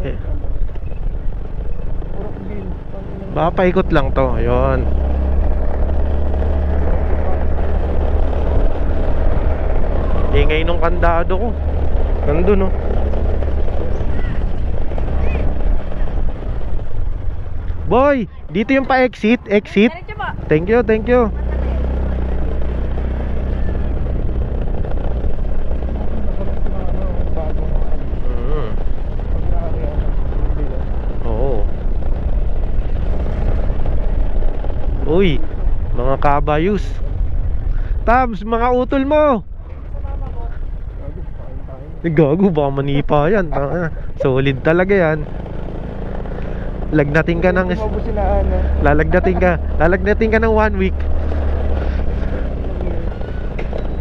[SPEAKER 1] Eh.
[SPEAKER 6] Puro bin.
[SPEAKER 1] Baka paikot lang to. Ayun. Ingay nung kandado ko. Nandun oh. Boy, dito yung pa-exit. Exit.
[SPEAKER 5] Diretso po.
[SPEAKER 1] Thank you, thank you. Oo. Uy, mga kabayus. Tabs, mga utol mo. Gago, baka manipa yan. Solid talaga yan. Lagnating ka ng lalagnating ka ng 1 week.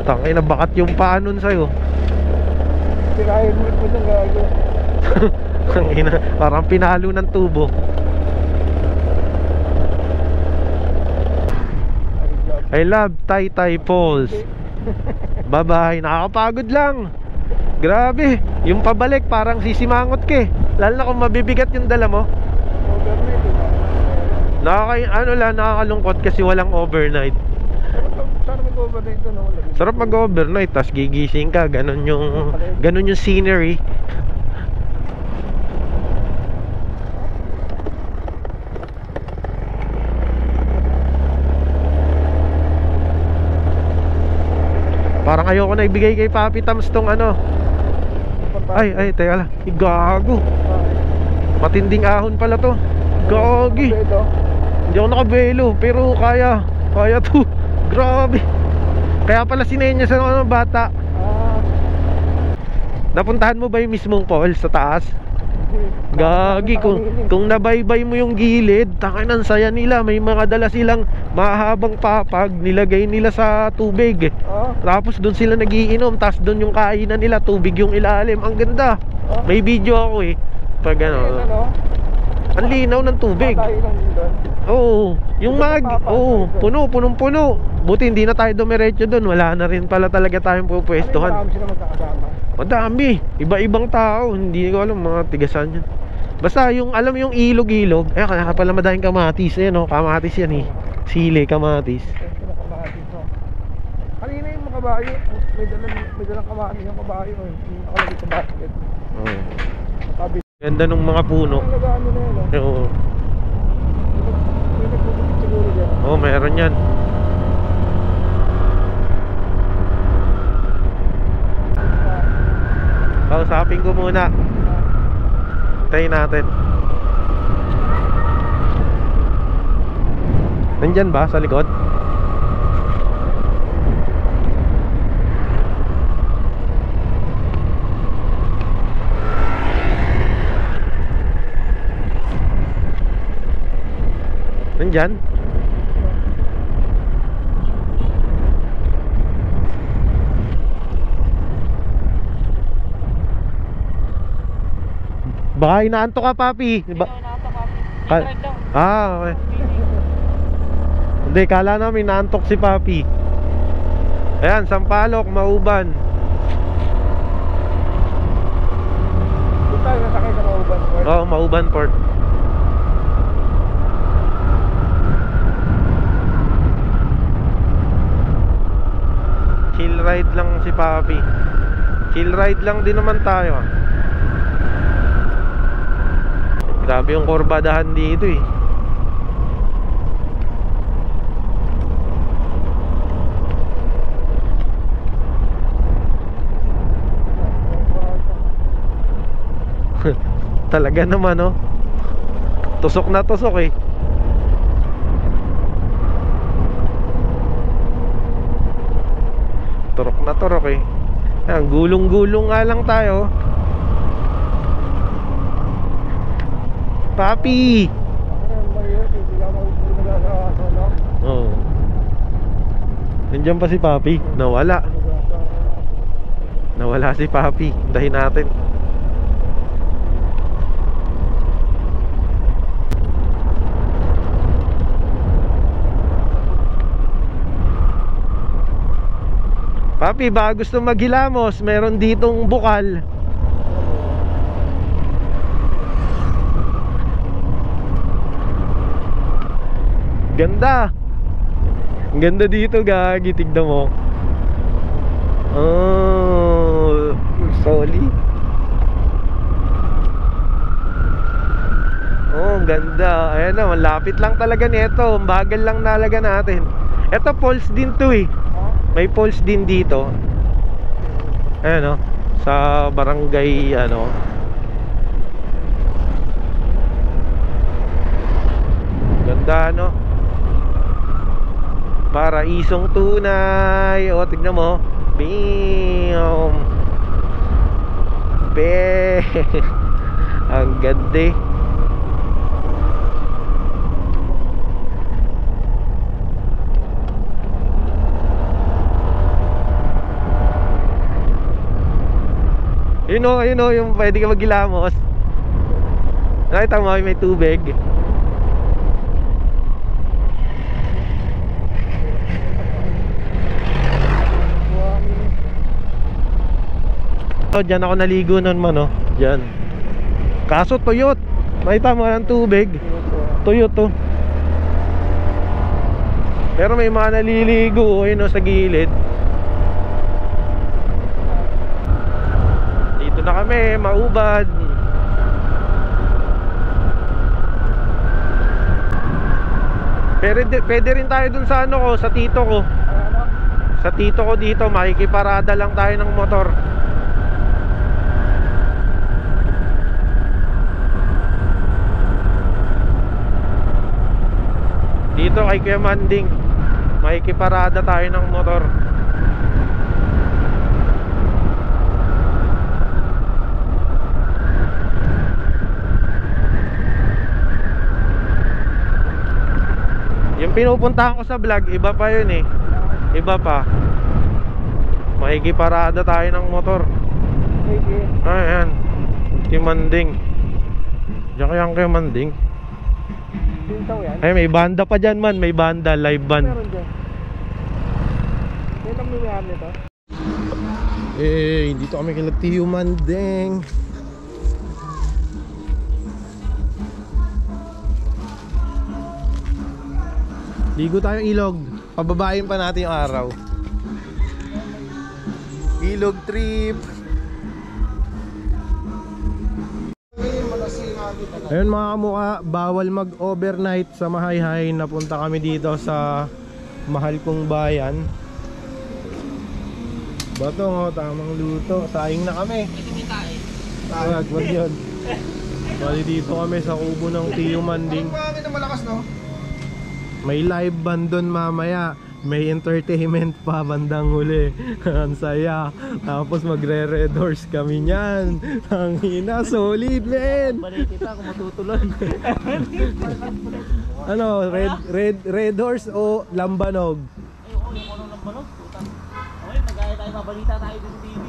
[SPEAKER 1] Tangay na bakat yung paa nun sa'yo.
[SPEAKER 6] Tirahin mo ito ng gago.
[SPEAKER 1] Tangina, parang pinalo ng tubo. I love Taytay Falls. Bye bye, nakakapagod lang. Grabe, yung pabalik parang sisimangot ka eh. Lalo na kung mabibigat yung dala mo. Nakakalungkot kasi walang overnight.
[SPEAKER 6] Sana mag-overnight ito, no?
[SPEAKER 1] Sarap mag-overnight, tas gigising ka, ganun yung scenery. Parang ayoko na ibigay kay Papi Tams tong ano. Ay, teka lang. Gago. Matinding ahon pala to. Gagi. Hindi ako nakabelo, pero kaya to. Grabe. Kaya pala sinenya sa mga bata. Napuntahan mo ba yung mismong falls sa taas? Gagi, kung nabaybay mo yung gilid, takinan saya nila. May mga dala silang mahabang papag, nilagay nila sa tubig. Tapos doon sila nagiinom, tapos doon yung kainan nila, tubig yung ilalim. Ang ganda. May video ako eh. Pag ano, ang linaw ng tubig. Oo, yung punong-puno. Buti hindi na tayo dumiretso doon. Wala na rin pala talaga tayong pupwestuhan.
[SPEAKER 6] Marami sila magkakasama.
[SPEAKER 1] Madami, iba-ibang tao. Hindi ko alam mga tigasan yan. Basta yung, alam yung ilog-ilog. Kaya pala madahing kamatis. Ayan o, kamatis yan eh. Sili, kamatis.
[SPEAKER 6] Kanina yung mga kabayo, may dalang kamatis yung kabayo. Yung nakalagay sa basket.
[SPEAKER 1] Ganda nung mga puno.
[SPEAKER 6] Nalagaan nyo na yun,
[SPEAKER 1] Oo.
[SPEAKER 6] May nagpupukit siguro dyan.
[SPEAKER 1] Oo, meron yan. Kausapin ko muna. Tayo natin. Nandyan ba sa likod? Nandyan? Baka inaanto ka, Papi. Okay. Hindi, kala namin inaantok si Papi. Ayan, Sampaloc, Mauban.
[SPEAKER 6] Doon tayo nasakay sa Mauban Port.
[SPEAKER 1] Oo, Mauban Port. chill ride lang si Papi. Chill ride lang din naman tayo. Grabe yung kurbadahan dito eh. Talaga naman oh. Tusok na tusok eh. Turok na turok eh. Ayan, gulong-gulong nga lang tayo. Papi! Oh. Nandiyan pa si Papi. Nawala. Nawala si Papi. Hintayin natin. Papi, baka gusto maghilamos, meron ditong bukal. Ganda. Ang ganda dito, gagi, tignan mo. Oh, solid. Oh, ang ganda. Ayan na, malapit lang talaga nito. Ang bagal lang nalaga natin. Ito, falls din to eh. May falls din dito. Ayan o, sa barangay ano. Ganda no. Paraisong tunay. O, tignan mo. Bam. Be. Ang ganda eh. Yun o, yung pwede ka maghilamos. Nakita mo, may tubig. Oh, dyan ako naligo nun man oh. Dyan. Kaso tuyot. Nakita mo ng tubig. Tuyot to. Pero may mga naliligo yun oh, sa gilid. Dito na kami, maubad. Pero pwede rin tayo dun sa ano ko, sa tito ko. Sa tito ko dito, makikiparada lang tayo ng motor. Dito kay Kuya Manding, makikiparada tayo ng motor. Yung pinupuntahan ko sa vlog, iba pa yun eh. Iba pa. Makikiparada tayo ng motor. Ayan, Kuya Manding. Diyan kaya ang Kuya Manding. Ay, may banda pa dyan man. May banda, live band.
[SPEAKER 6] Meron dyan. Yan ang may nito.
[SPEAKER 1] Eh, dito kami kila Kuya Manding. Ligo tayong ilog. Pababayin pa natin yung araw. Ilog trip. Ayun mga kamukha, bawal mag-overnight sa Mahayhay. Napunta kami dito sa mahal kong bayan. Bato ngo, tamang luto. Saing na kami. Wag yun. Bali dito kami sa kubo ng Kuya Manding.
[SPEAKER 6] Malakas no?
[SPEAKER 1] May live band doon mamaya. May entertainment pa bandang huli. Ang saya. Tapos magre-red horse kami niyan. Ang hina, solid men.
[SPEAKER 3] Balik kita kung matutulon.
[SPEAKER 1] Ano, red horse o lambanog?
[SPEAKER 3] Ayoko, yung ano ng banog. Okay, mag-aya tayo, mabalita tayo dun sa TV.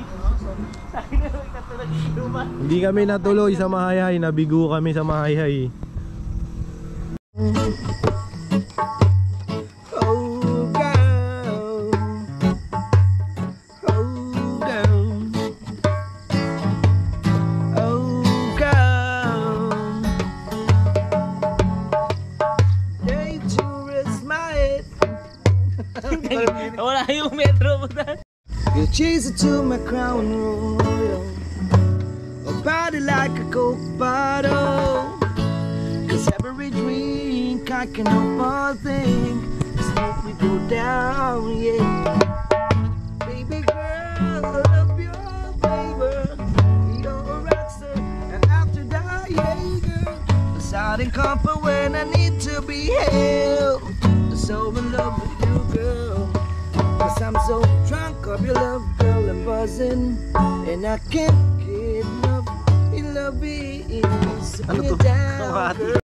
[SPEAKER 3] Sabi nga, ikatulad yung inuman.
[SPEAKER 1] Hindi kami natuloy sa Mahayhay. Nabigo kami sa Mahayhay.
[SPEAKER 3] Wala yung metro mo na.
[SPEAKER 2] chaser to my crown royal, a body like a Coke bottle. 'Cause every drink I can help but think is let me go down, yeah. Baby girl, I love your flavor. You're a rockstar, and after that, yeah, girl. Beside and comfort when I need to be held. So in love with you, girl. 'Cause I'm so drunk of your love, girl, and buzzing, and I can't get enough. Your love is bring it down, girl.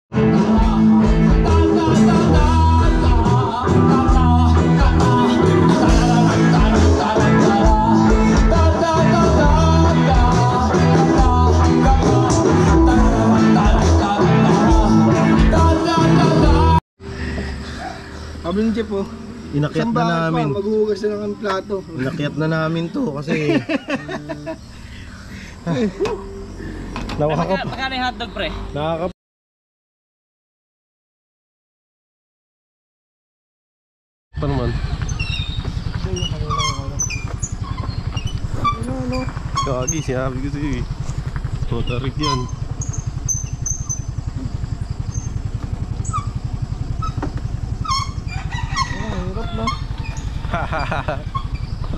[SPEAKER 6] Sabi ng Jeff, oh.
[SPEAKER 7] Inakyat na namin.
[SPEAKER 6] Maghuhugas na lang ang plato.
[SPEAKER 7] Inakyat na namin to kasi
[SPEAKER 3] Magkano yung hotdog, pre?
[SPEAKER 1] Nakaka... Pa naman. Gagi, sinabi ko sa'yo eh. Motorik yan.
[SPEAKER 6] Hirap na.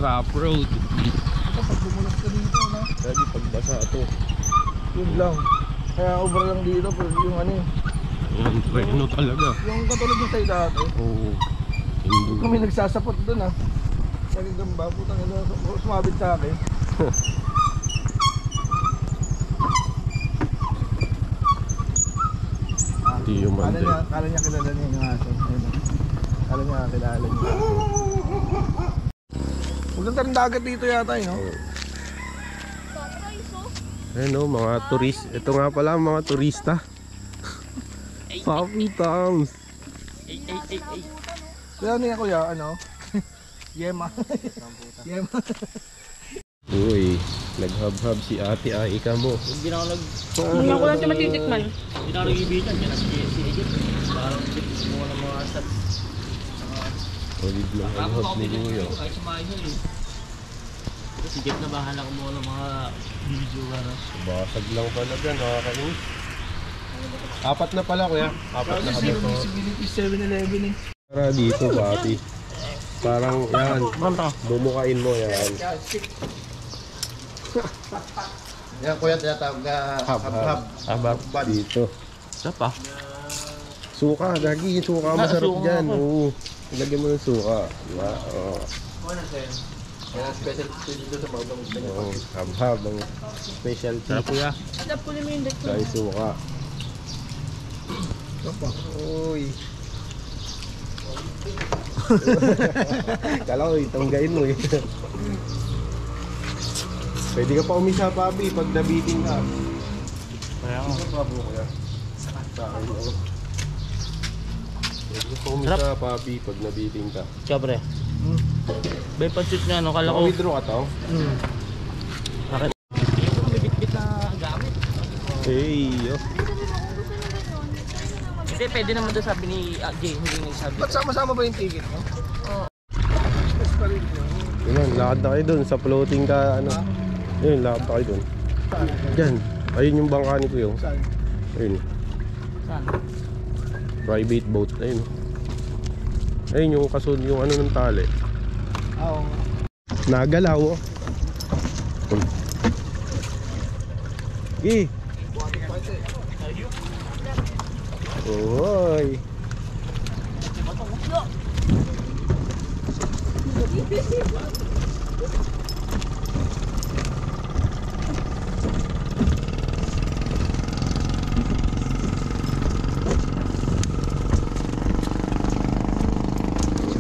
[SPEAKER 1] Rough road.
[SPEAKER 6] Pag bumulas ka dito, no?
[SPEAKER 1] Gagi, pagbasa ito.
[SPEAKER 6] Yun lang. Kaya over lang dito, pero yung ano eh.
[SPEAKER 1] Ang treno talaga.
[SPEAKER 6] Yung katulad yung tayo dati.
[SPEAKER 1] Oo. Hindi.
[SPEAKER 6] Kami nagsasapot doon ah. Nagagamba, putang ina, sumabit sa akin.
[SPEAKER 1] Hindi yung mande.
[SPEAKER 6] Kala niya kilala niya yung aso. Ayun. Kala niya kilala niya. Maganda rin dagat dito yata eh, no?
[SPEAKER 1] Ayun o, mga turist. Ito nga pala mga turista. Puppy Toms.
[SPEAKER 6] Kaya niya kuya, ano? Yema. Yema.
[SPEAKER 1] Uy, naghab-hab si ate Aika mo.
[SPEAKER 3] Hindi na ako nag...
[SPEAKER 5] Hindi ko lang siya matitikman.
[SPEAKER 3] Hindi na ako nag-ibitan. Yan si Egypt. Parang gumawa ng mga stats.
[SPEAKER 1] Olive lang ang hab ni Luyo.
[SPEAKER 3] Kahit sumahin yun eh. Si Jeff na bahala kumuha ng mga video.
[SPEAKER 1] Basag lang talaga, nakakainis. Apat na pala kuya. Apat na kami po.
[SPEAKER 6] Visibility 7-Eleven eh.
[SPEAKER 1] Para dito, papi. Parang yan. Bumukain mo yan.
[SPEAKER 7] yan kuya tinatawag na hab-hab.
[SPEAKER 1] Hab dito.
[SPEAKER 3] Sapa?
[SPEAKER 1] Suka, gagi. Suka masarap
[SPEAKER 3] suka
[SPEAKER 1] dyan.
[SPEAKER 3] ako.
[SPEAKER 1] Oo. Ilagay mo ng suka. Diba? Oo.
[SPEAKER 7] Yan ang specialty dito sa mga bangus na
[SPEAKER 1] Oo. Hab-hab. Ang specialty.
[SPEAKER 3] Sarap kuya.
[SPEAKER 5] Alam ko naman yung dito.
[SPEAKER 1] Dahil suka. Uy. Kala ko itanggain mo eh. Pwede ka pa umisa, papi, pag nabiting ka.
[SPEAKER 3] Kaya ako.
[SPEAKER 1] Isa pa po kuya. Sa akin ako. Pwede ka pa umisa, papi, pag nabiting ka.
[SPEAKER 3] Siya pre. Bay pansit nga no, kala ko.
[SPEAKER 1] Naka-withdraw ka to?
[SPEAKER 3] Bakit? Yung bibit-bit na gamit.
[SPEAKER 1] Hey, yo.
[SPEAKER 3] Kasi pwede naman doon sabi ni Jay, hindi nagsabi.
[SPEAKER 6] Ba't sama-sama ba yung ticket mo? Oo. Express pa rin yun.
[SPEAKER 1] Yun lang, lakad na kayo dun sa floating ka, ano. Yun, lakad na kayo dun. Diyan. Ayun yung bangka ni Kuya.
[SPEAKER 6] Saan?
[SPEAKER 1] Ayun.
[SPEAKER 3] Saan?
[SPEAKER 1] Private boat. Ayun. Ayun yung kasunod yung ano ng tali.
[SPEAKER 6] Oo.
[SPEAKER 1] Nagalaw oh. Gi. Oy.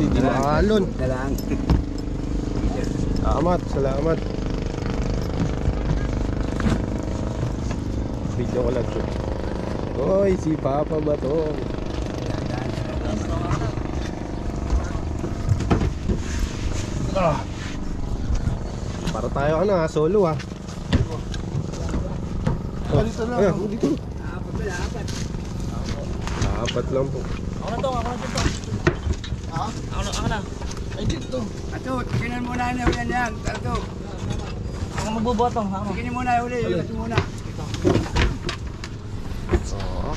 [SPEAKER 1] Hindi makalon. Salamat. Video ko lang to. Hoy, si Papa ba to? Para tayo solo ah.
[SPEAKER 6] Dito lang.
[SPEAKER 1] Ayan, dito. Apat lang po.
[SPEAKER 3] Ako na to. Ha? Ako na.
[SPEAKER 6] Ay, dito. Ato, tikinan muna na ulan yan. Ato.
[SPEAKER 3] Ako magbubotong.
[SPEAKER 6] Tikinin muna yung uli. Ito muna.
[SPEAKER 1] Oo.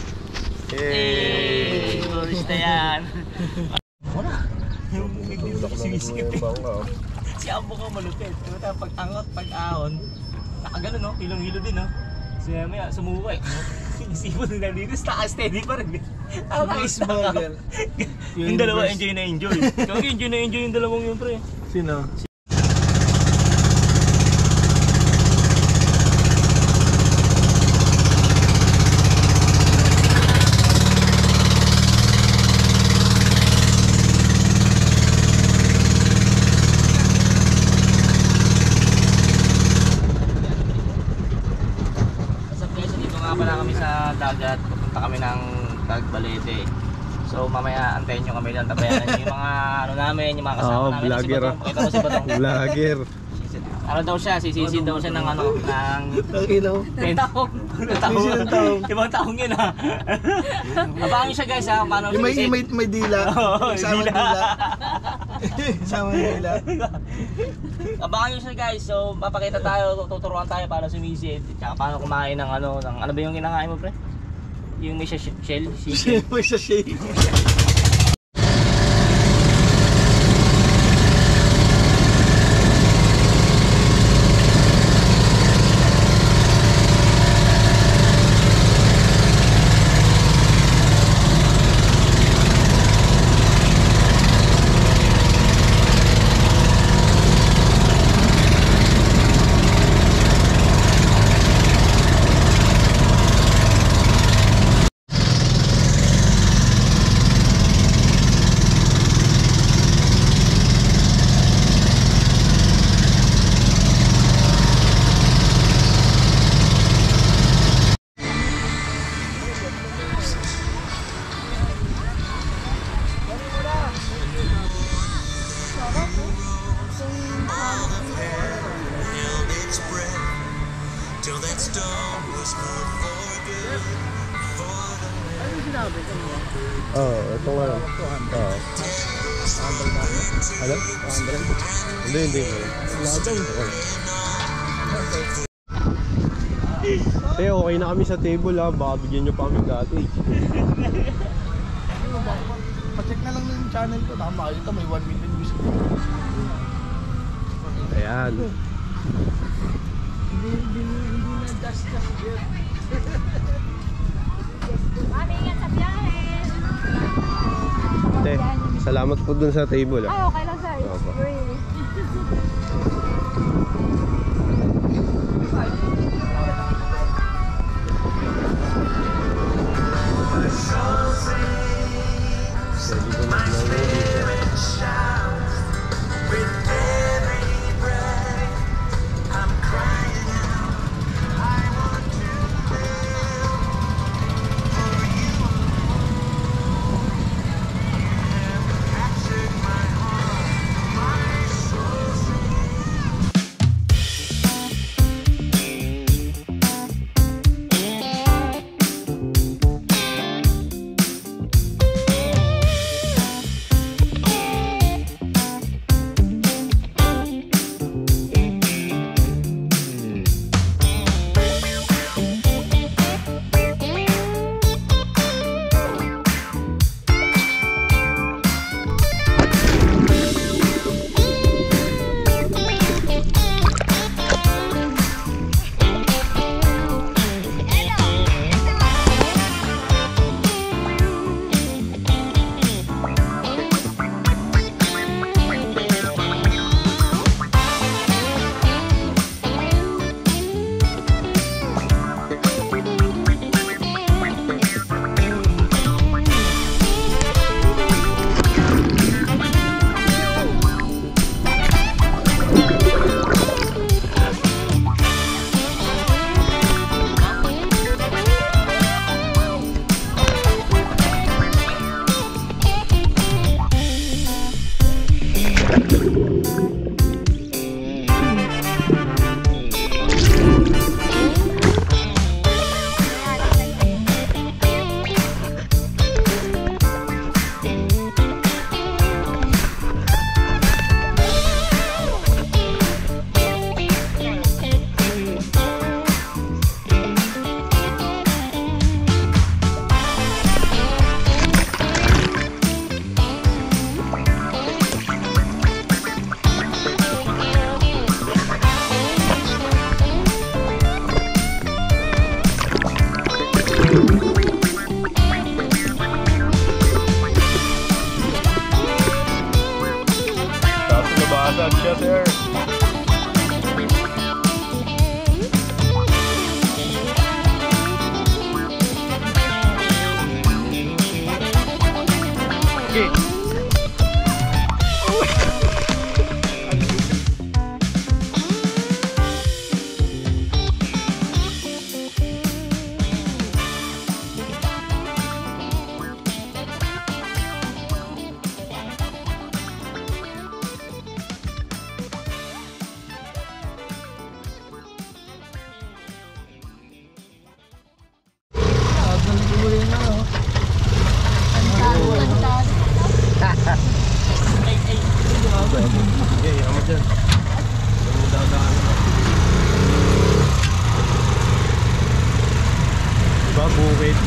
[SPEAKER 3] Eh, turista yan. Si Ambo ko malupit. Pag angot, pag ahon, nakagano no, hilong-hilo din no. So maya sumuway. Isipon nila dito, steady pa rin.
[SPEAKER 6] Burger.
[SPEAKER 3] Yung dalawa enjoy na enjoy. Kaya enjoy na enjoy yung dalawang yun pre.
[SPEAKER 1] Sino?
[SPEAKER 3] Pala kami sa dagat, pupunta kami ng Tagbalete. So mamaya antayin nyo kami lang, tabayanan nyo yung mga ano namin, yung mga kasama namin.
[SPEAKER 1] Vlogger.
[SPEAKER 3] Pakita mo si Batong.
[SPEAKER 1] Vlogger.
[SPEAKER 3] Ano daw siya, sisisid daw siya ng ano, ng...
[SPEAKER 6] Takinaw.
[SPEAKER 3] 10 taong. Ibang taong yun ha. Abangan nyo siya guys ha, paano sisisid.
[SPEAKER 6] May dila.
[SPEAKER 3] Oo,
[SPEAKER 6] Isama
[SPEAKER 3] dila.
[SPEAKER 6] dila. Isama dila.
[SPEAKER 3] Abangan nyo siya guys, so papakita tayo, tuturuan tayo paano sumisid. Tsaka paano kumain ng ano ba yung kinakain mo pre? Yung may shell? Seashell?
[SPEAKER 6] May sachet.
[SPEAKER 1] Ito nga lang. Ano? 200? Hindi. Okay na kami sa table ha, baka bigyan nyo pa kami cottage.
[SPEAKER 6] Pacheck na lang yung channel ko. Tama, ito may 1 million views.
[SPEAKER 1] Ayan.
[SPEAKER 6] Hindi na just yet.
[SPEAKER 5] Mami, ingat sa biyahe.
[SPEAKER 1] Te, salamat po dun sa table ha.
[SPEAKER 5] Ah, okay lang sir.
[SPEAKER 1] Opo.
[SPEAKER 5] Really.
[SPEAKER 1] mga bukid.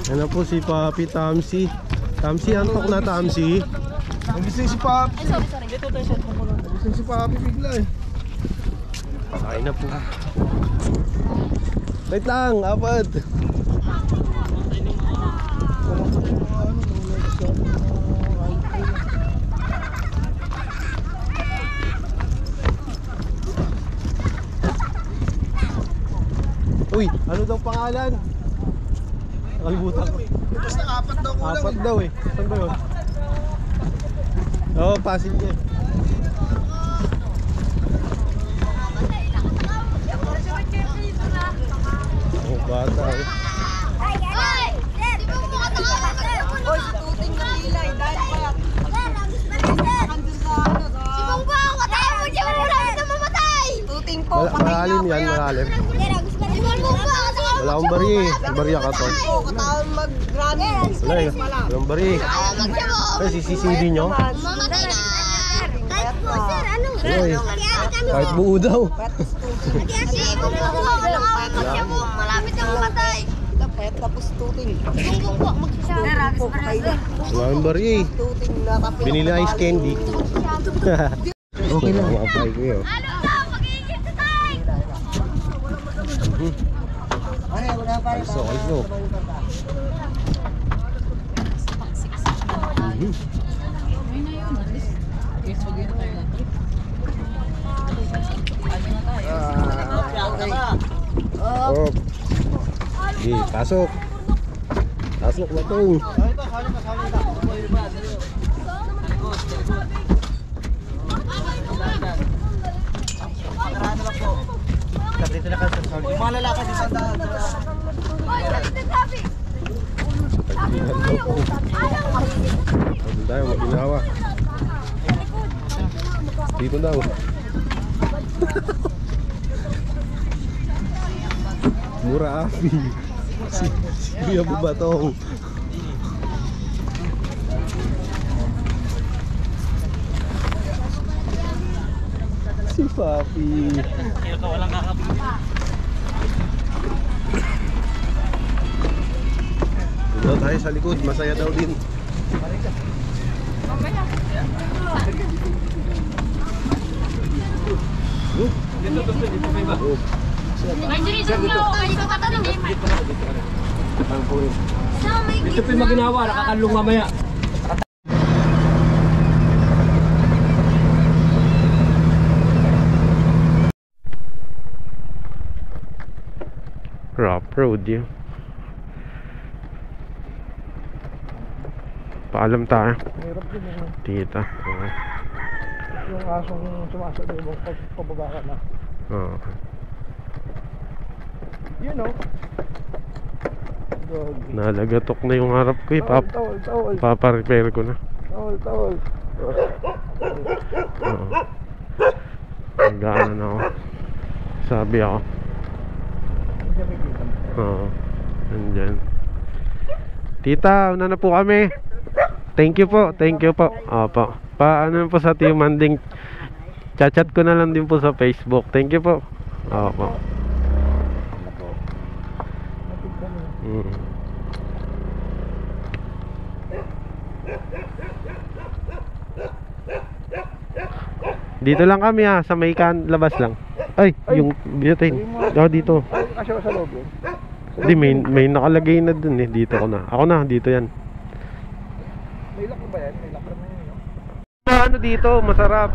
[SPEAKER 1] Ano po si Papi Tamsi. Tamsi, antok na Tamsi.
[SPEAKER 6] Nagising si Papi.
[SPEAKER 5] Ay, sorry.
[SPEAKER 6] Nagising si Papi bigla eh.
[SPEAKER 1] Kain na po. Wait lang, apat. Uy, ano daw pangalan? Nakalimutan ko.
[SPEAKER 6] Tapos na apat daw kulang.
[SPEAKER 1] Apat daw eh. Saan ba yun? Oo, passenger. Oh, bata eh.
[SPEAKER 5] Ay! Di ba mo makatawa? Oy, si Tuting ng ilay. Dahil pa. Si Bongbong, katayin mo siya. Marami na mamatay. Tuting po,
[SPEAKER 1] Malalim yan, malalim.
[SPEAKER 5] Si Bongbong,
[SPEAKER 1] Wala akong bari eh. May bariya ka to.
[SPEAKER 5] katayin mag-running.
[SPEAKER 1] Wala eh. Walang bari eh. Ay, CCTV nyo?
[SPEAKER 5] Mamatay na. Kahit po, sir, ano?
[SPEAKER 1] Wala eh. Kahit buo daw.
[SPEAKER 5] Si Bongbong po, malapit na mamatay.
[SPEAKER 8] Payat tapos tuting.
[SPEAKER 5] Bongbong po, magsasabi.
[SPEAKER 1] Wala akong bari eh.
[SPEAKER 8] Tuting na kapit.
[SPEAKER 1] Binili ice candy. Okay lang. Makapay ko yun.
[SPEAKER 5] Ano daw? Mag-iingit sa tay!
[SPEAKER 8] Ay, wala pa rin.
[SPEAKER 1] Also. Oh. Sige, pasok. Pasok na to.
[SPEAKER 3] Yung mga lalaki sa daan.
[SPEAKER 5] Hoy, dito sabi!
[SPEAKER 1] Pagbilan daw po. Doon tayo, maginawa. Dito daw. Mura api. Si Kuya Bubatong. Si Papi.
[SPEAKER 3] Kaya ka walang kakapit.
[SPEAKER 1] Doon daw tayo sa likod, masaya daw din.
[SPEAKER 3] Ito pa yung maginawa, nakakalong mamaya.
[SPEAKER 1] Rough road yun. Paalam tayo.
[SPEAKER 6] Mahirap din yung,
[SPEAKER 1] Tita. Okay.
[SPEAKER 6] yung asong sumasalubong pag pababa ka na.
[SPEAKER 1] Okay.
[SPEAKER 6] You know. Doggy.
[SPEAKER 1] Nalagatok na yung harap ko eh.
[SPEAKER 6] Tawol.
[SPEAKER 1] Paparepair ko na.
[SPEAKER 6] Tawol.
[SPEAKER 1] Oo. Nagdaanan ako. Sabi ako. Oo. Nandyan. Tita, una na po kami. Thank you po. Opo. Paano po sa Team Manding. Chat ko na lang din po sa Facebook. Thank you po. Opo. Dito lang kami sa may labas lang. Ay, yung butane. Dito.
[SPEAKER 6] Asya sa loob yun.
[SPEAKER 1] Hindi, may nakalagay na dun eh. Dito ko na. Ako na, dito yan.
[SPEAKER 6] May lock ba yan? May lock naman yun.
[SPEAKER 1] Ano dito, masarap.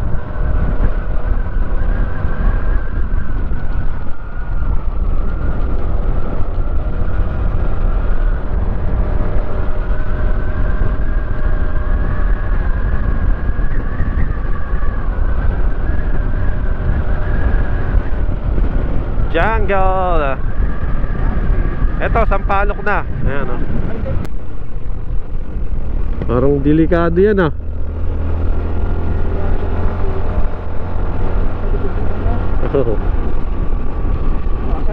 [SPEAKER 1] Jungle. Eto, Sampaloc na. Ayan o. Parang delikado yan ah.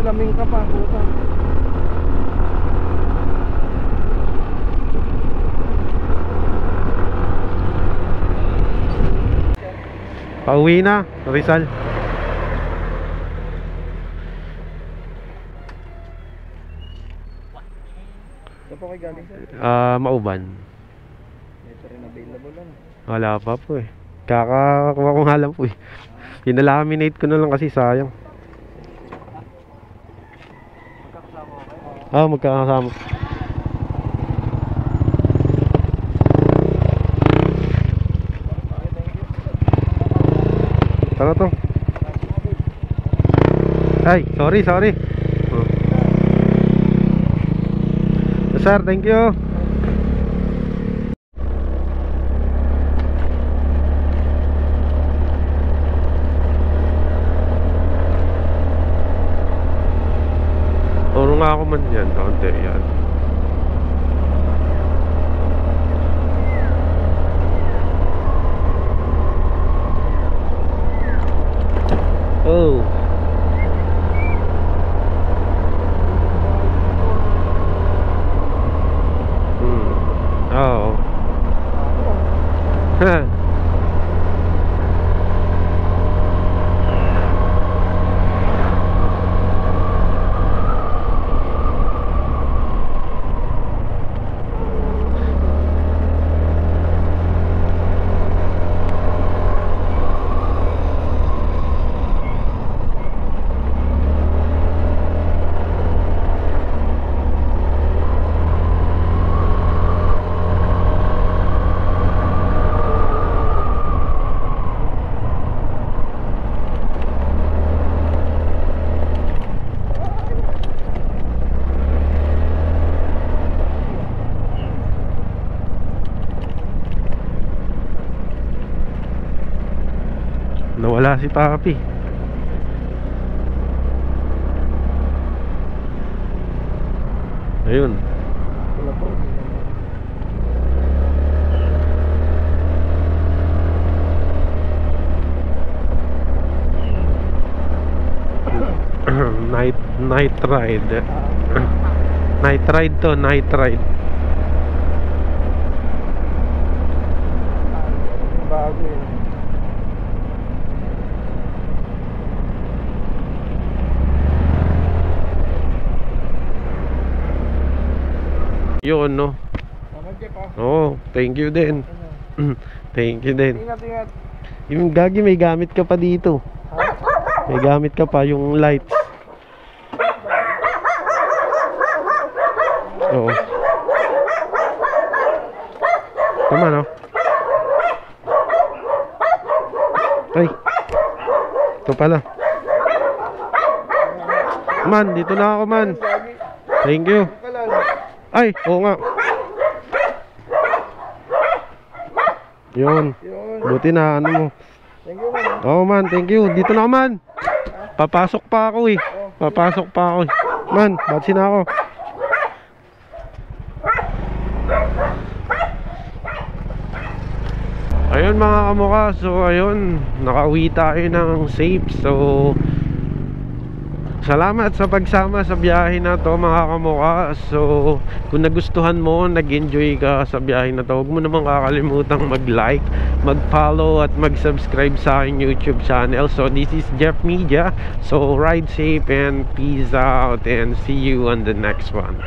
[SPEAKER 6] Salaming ka pa, puta.
[SPEAKER 1] Pauwi na, Rizal.
[SPEAKER 6] Saan po kayo galing, sir?
[SPEAKER 1] Mauban.
[SPEAKER 6] Ito rin available lang.
[SPEAKER 1] Wala pa po eh. Kakakuha ko nga lang po eh. Pinalaminate ko na lang kasi sayang. Magkakasama. Tara to. Ay, sorry. Oh. Sir, thank you. Turo nga ako man yan, konti yan. Oh. Oh. Nawala si Papi. Ayun.
[SPEAKER 6] Wala po.
[SPEAKER 1] Night ride. Night ride to, night ride.
[SPEAKER 6] Bago yun.
[SPEAKER 1] Yun, no? Oo, thank you din. Thank you din.
[SPEAKER 6] Ingat.
[SPEAKER 1] Yung gagi, may gamit ka pa dito. May gamit ka pa, yung lights. Oo. Tama, no? Ay. Ito pala. Man, dito na ako, man. Thank you. Ay, oo nga. Yun. Buti na ano mo.
[SPEAKER 6] Thank you, man.
[SPEAKER 1] Oo, man, thank you. Dito na ako, man. Papasok pa ako eh. Papasok pa ako eh. Man, batsi na ako. Ayun mga kamukha. So ayun, nakauwi tayo ng safe. So salamat sa pagsama sa biyahe na to mga kamukha. So kung nagustuhan mo, nag-enjoy ka sa biyahe na to, huwag mo naman kakalimutang mag-like, mag-follow at mag-subscribe sa aking YouTube channel. So this is Jeff Media. So ride safe and peace out and see you on the next one.